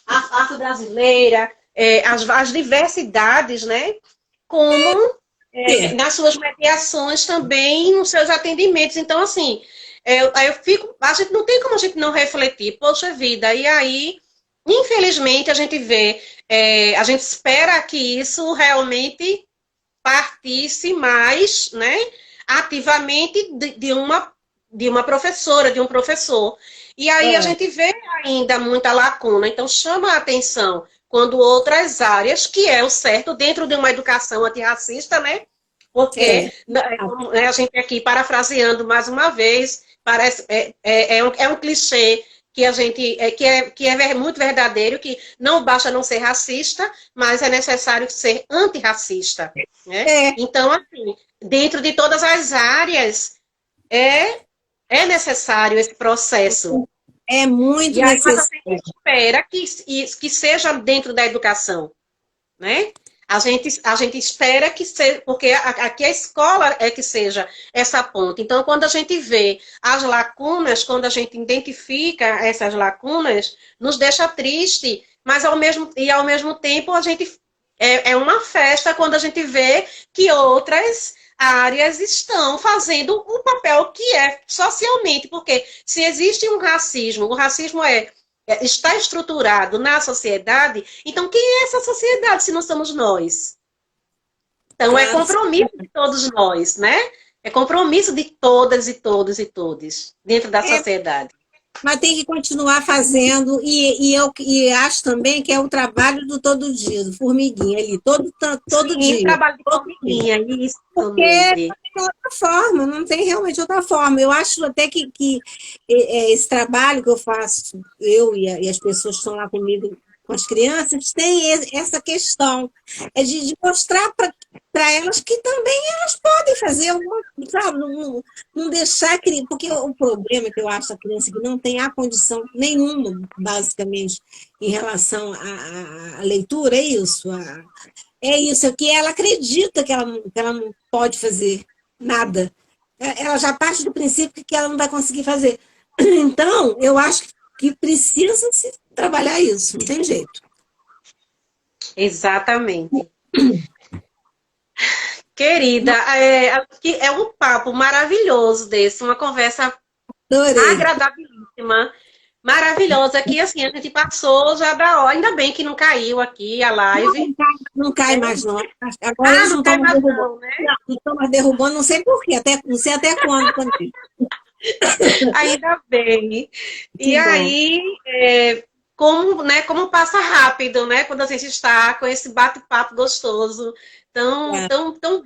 afro-brasileira, as diversidades, né? Como nas suas mediações também, nos seus atendimentos. Então, assim, a gente não tem como a gente não refletir, poxa vida, e aí, infelizmente, a gente vê, a gente espera que isso realmente partisse mais, né, ativamente de uma professora, de um professor. E aí a gente vê ainda muita lacuna, então chama a atenção quando outras áreas, que é o certo dentro de uma educação antirracista, né? Porque a gente aqui, parafraseando mais uma vez, parece, é um clichê que a gente que é muito verdadeiro, que não basta não ser racista, mas é necessário ser antirracista. Né? Então, assim, dentro de todas as áreas, é necessário esse processo. É muito necessário. A gente espera que seja dentro da educação, né? A gente espera que seja, porque aqui a escola é que seja essa ponte. Então, quando a gente vê as lacunas, quando a gente identifica essas lacunas, nos deixa triste, mas ao mesmo tempo a gente é uma festa quando a gente vê que outras áreas estão fazendo o papel que é socialmente, porque se existe um racismo, o racismo está estruturado na sociedade, então quem é essa sociedade se não somos nós? Então é compromisso de todos nós, né? É compromisso de todas e todos e todos dentro da sociedade. Mas tem que continuar fazendo, e eu acho também que é o trabalho do todo dia, do formiguinha ali, todo dia. Trabalho de formiguinha, isso. Porque não tem outra forma, não tem realmente outra forma. Eu acho até que esse trabalho que eu faço, eu e as pessoas que estão lá comigo, com as crianças, tem essa questão, de mostrar para elas que também elas podem fazer sabe, não deixar, porque o problema que eu acho a criança que não tem a condição nenhuma, basicamente, em relação à leitura, é isso, é que ela acredita que ela não pode fazer nada. Ela já parte do princípio que ela não vai conseguir fazer. Então, eu acho que precisa se trabalhar isso, não tem jeito. Exatamente. Querida, é um papo maravilhoso desse, uma conversa agradabilíssima, maravilhosa, que assim, a gente passou já da hora, ainda bem que não caiu aqui a live. Não cai mais não. Agora eles não estão mais derrubando, né? Não estão mais derrubando, não sei porquê, não sei até quando também. Ainda bem. E aí, como passa rápido, né? Quando a gente está com esse bate-papo gostoso, tão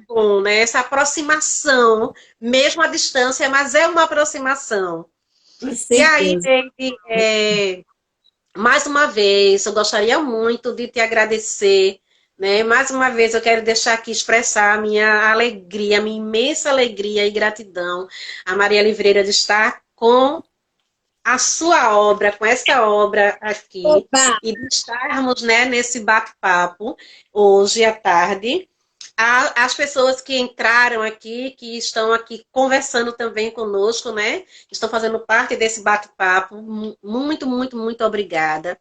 bom, né? Essa aproximação, mesmo à distância, mas é uma aproximação. E aí, gente, mais uma vez, eu gostaria muito de te agradecer, né? Mais uma vez, eu quero deixar aqui expressar a minha alegria, a minha imensa alegria e gratidão a Maria Livreira de estar com a sua obra, com essa obra aqui, e de estarmos, né, nesse bate-papo hoje à tarde. As pessoas que entraram aqui, que estão aqui conversando também conosco, né? Que estão fazendo parte desse bate-papo. Muito, muito, muito obrigada.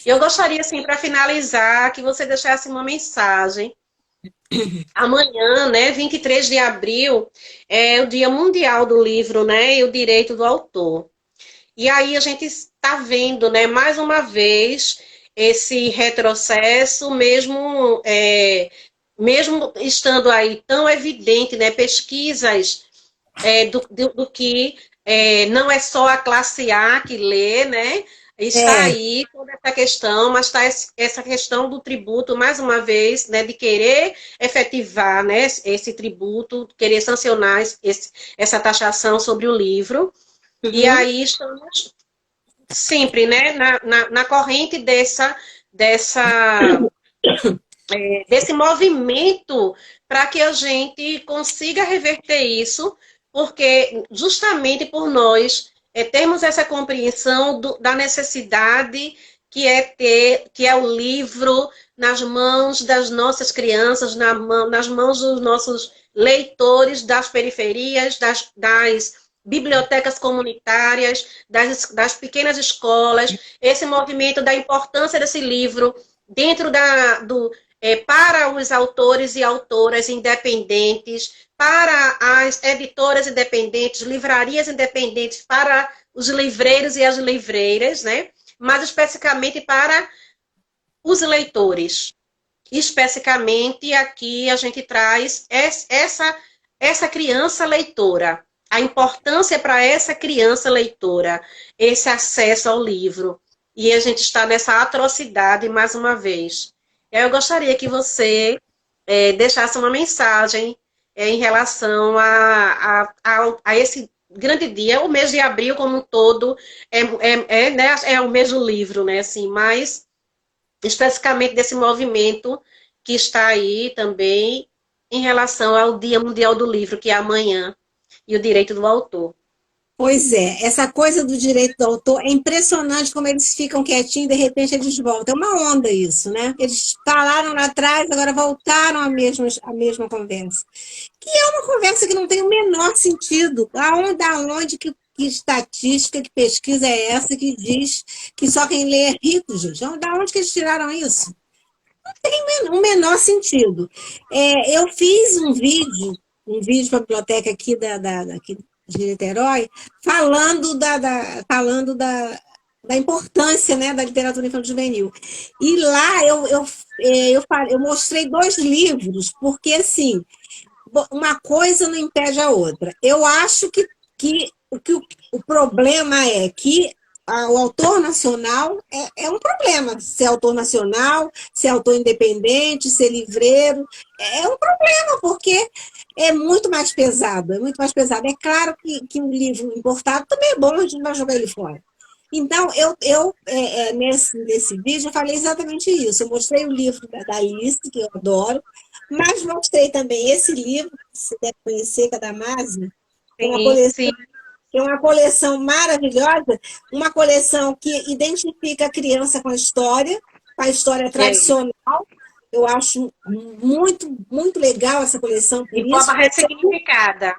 Eu gostaria, assim, para finalizar, que você deixasse uma mensagem. Amanhã, né, 23 de abril, é o Dia Mundial do Livro, né, e o Direito do Autor. E aí a gente está vendo, né, mais uma vez, esse retrocesso, mesmo estando aí tão evidente, né, pesquisas do que não é só a classe A que lê, né? Está É, aí toda essa questão, mas está essa questão do tributo, mais uma vez, né, de querer efetivar, né, esse tributo, querer sancionar essa taxação sobre o livro. E uhum. aí estamos sempre, né, na corrente desse movimento para que a gente consiga reverter isso, porque justamente por nós termos essa compreensão da necessidade que é o livro nas mãos das nossas crianças, nas mãos dos nossos leitores das periferias, das bibliotecas comunitárias, das pequenas escolas, esse movimento da importância desse livro dentro para os autores e autoras independentes, para as editoras independentes, livrarias independentes, para os livreiros e as livreiras, né? Mas especificamente para os leitores. Especificamente aqui a gente traz essa criança leitora, a importância para essa criança leitora, esse acesso ao livro. E a gente está nessa atrocidade mais uma vez. Eu gostaria que você deixasse uma mensagem em relação a esse grande dia, o mês de abril como um todo, né, é o mês do livro, né, assim, mas especificamente desse movimento que está aí também em relação ao Dia Mundial do Livro, que é amanhã, e o direito do autor. Pois é, essa coisa do direito do autor é impressionante como eles ficam quietinhos e de repente eles voltam. É uma onda isso, né? Eles falaram lá atrás, agora voltaram à mesma conversa. Que é uma conversa que não tem o menor sentido. Da onde que estatística, que pesquisa é essa que diz que só quem lê é rico, gente? Da onde que eles tiraram isso? Tem o menor sentido. Eu fiz um vídeo para a biblioteca aqui aqui de Niterói, falando da importância, né, da literatura infantil juvenil. E lá eu mostrei 2 livros, porque assim, uma coisa não impede a outra. Eu acho que o problema é que o autor nacional é um problema. Ser autor nacional, ser autor independente, ser livreiro, é um problema, porque é muito mais pesado, é muito mais pesado. É claro que um livro importado também é bom, a gente não vai jogar ele fora. Então, nesse vídeo, eu falei exatamente isso. Eu mostrei o livro da Alice, que eu adoro, mas mostrei também esse livro, que você deve conhecer, que é da Damasio, que é uma Sim, coleção, sim, que é uma coleção maravilhosa, uma coleção que identifica a criança com a história é. tradicional. Eu acho muito, muito legal essa coleção por De isso. forma ressignificada.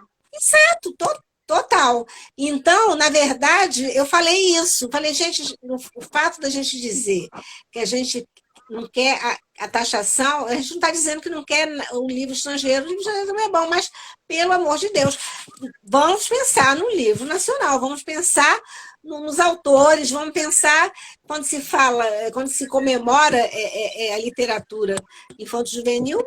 Total. Então, na verdade, eu falei isso. Falei, gente, o fato da gente dizer que a gente não quer a taxação, a gente não está dizendo que não quer o livro estrangeiro não é bom, mas, pelo amor de Deus, vamos pensar no livro nacional, vamos pensar nos autores, vamos pensar quando se comemora a literatura infanto-juvenil,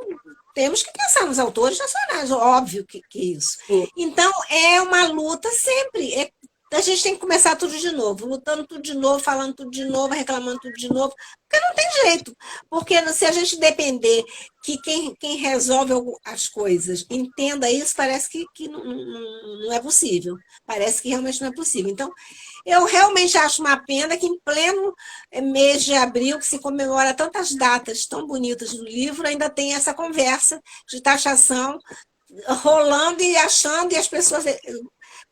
temos que pensar nos autores nacionais, óbvio que isso. Sim. Então, é uma luta sempre. A gente tem que começar tudo de novo, lutando tudo de novo, falando tudo de novo, reclamando tudo de novo, porque não tem jeito. Porque se a gente depender que quem resolve as coisas entenda isso, parece que não é possível. Parece que realmente não é possível. Então, eu realmente acho uma pena que em pleno mês de abril, que se comemora tantas datas tão bonitas do livro, ainda tem essa conversa de taxação rolando e achando, e as pessoas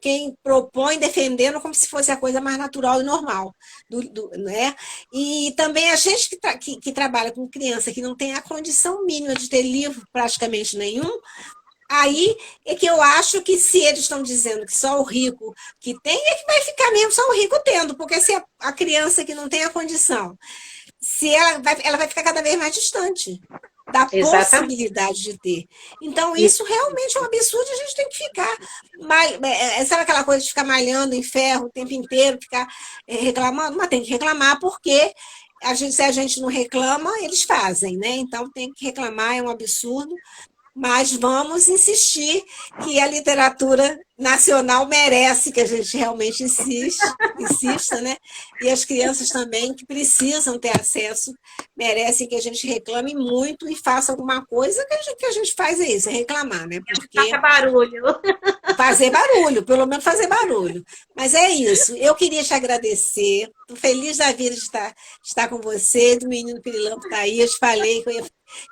quem propõe defendendo como se fosse a coisa mais natural e normal. Né? E também a gente que trabalha com criança que não tem a condição mínima de ter livro praticamente nenhum, aí é que eu acho que se eles estão dizendo que só o rico que tem, é que vai ficar mesmo só o rico tendo, porque se a criança que não tem a condição, se ela vai ficar cada vez mais distante da possibilidade de ter. Então, isso realmente é um absurdo, a gente tem que ficar. Sabe aquela coisa de ficar malhando em ferro o tempo inteiro, ficar reclamando? Mas tem que reclamar, porque se a gente não reclama, eles fazem, né? Então tem que reclamar, é um absurdo. Mas vamos insistir que a literatura nacional merece que a gente realmente insista, né? E as crianças também, que precisam ter acesso, merecem que a gente reclame muito e faça alguma coisa. Que a gente faz é isso, é reclamar, né? Porque faça barulho. Fazer barulho, pelo menos fazer barulho. Mas é isso, eu queria te agradecer, estou feliz da vida de estar com você, do Menino Pirilampo tá aí, eu te falei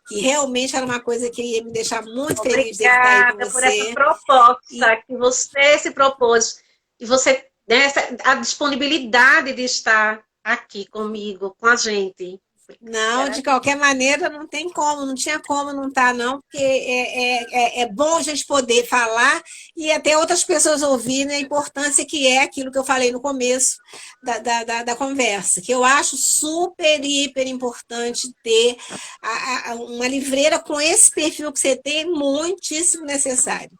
que realmente era uma coisa que ia me deixar muito feliz de estar aí com você. Obrigada por essa proposta que você se propôs, e você, né, a disponibilidade de estar aqui comigo, com a gente. Não, de qualquer maneira, não tem como, não tinha como não estar, não, porque é bom a gente poder falar e até outras pessoas ouvirem a importância que é aquilo que eu falei no começo da conversa, que eu acho super, hiper importante ter uma livreira com esse perfil que você tem, muitíssimo necessário.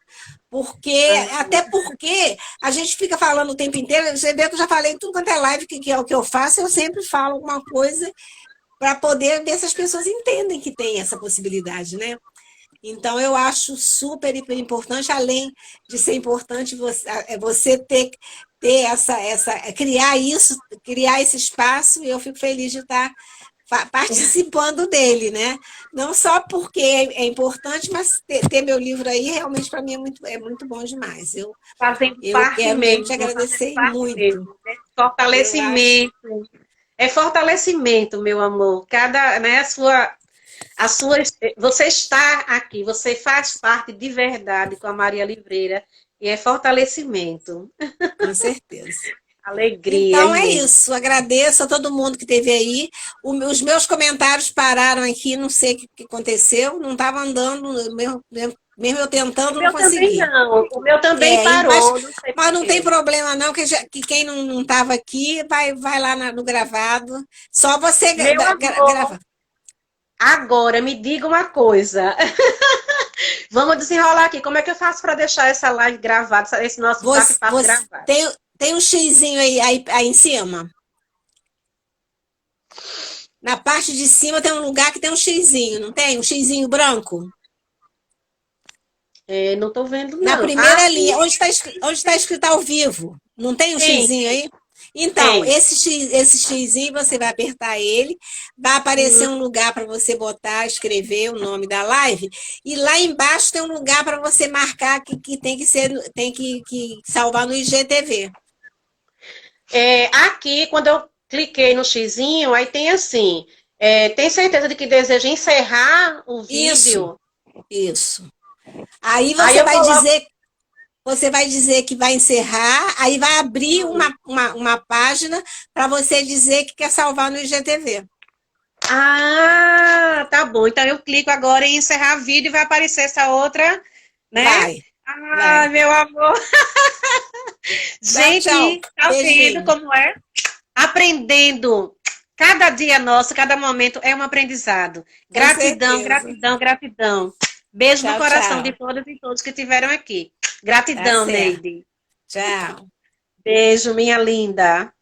Até porque a gente fica falando o tempo inteiro, você vê que eu já falei em tudo quanto é live, que é o que eu faço, eu sempre falo alguma coisa para poder ver se as pessoas entendem que tem essa possibilidade, né? Então, eu acho super, hiper importante, além de ser importante você ter criar isso, criar esse espaço, e eu fico feliz de estar participando dele, né? Não só porque é importante, mas ter meu livro aí, realmente, para mim, é muito bom demais. Eu quero mesmo te agradecer muito. Mesmo, né? Fortalecimento. É fortalecimento, meu amor. Né, você está aqui, você faz parte de verdade com a Maria Livreira e é fortalecimento. Com certeza. Alegria. Então é isso. Agradeço a todo mundo que esteve aí. Os meus comentários pararam aqui, não sei o que aconteceu, não estava andando, mesmo eu tentando, não consegui. O meu também parou. Mas não tem problema, não, que quem não estava aqui vai lá no gravado. Só você gravar. Agora, me diga uma coisa. Vamos desenrolar aqui. Como é que eu faço para deixar essa live gravada, esse nosso bate-papo gravado? Tem um xizinho aí em cima. Na parte de cima tem um lugar que tem um xizinho, não tem? Um xizinho branco? Não estou vendo, não. Na primeira linha, onde está escrito ao vivo. Não tem um xizinho aí? Então, esse xizinho, você vai apertar ele, vai aparecer um lugar para você escrever o nome da live, e lá embaixo tem um lugar para você marcar que tem que salvar no IGTV. Aqui, quando eu cliquei no xizinho, aí tem assim, tem certeza de que deseja encerrar o vídeo? Isso. Aí você vai dizer que vai encerrar, aí vai abrir uma página para você dizer que quer salvar no IGTV. Ah, tá bom. Então eu clico agora em encerrar vídeo e vai aparecer essa outra, né? Vai. Meu amor. Gente, tá vendo como é? Aprendendo. Cada dia nosso, cada momento é um aprendizado. Gratidão, gratidão, gratidão. Beijo no coração de todas e todos que estiveram aqui. Gratidão, Neide. Tchau. Beijo, minha linda.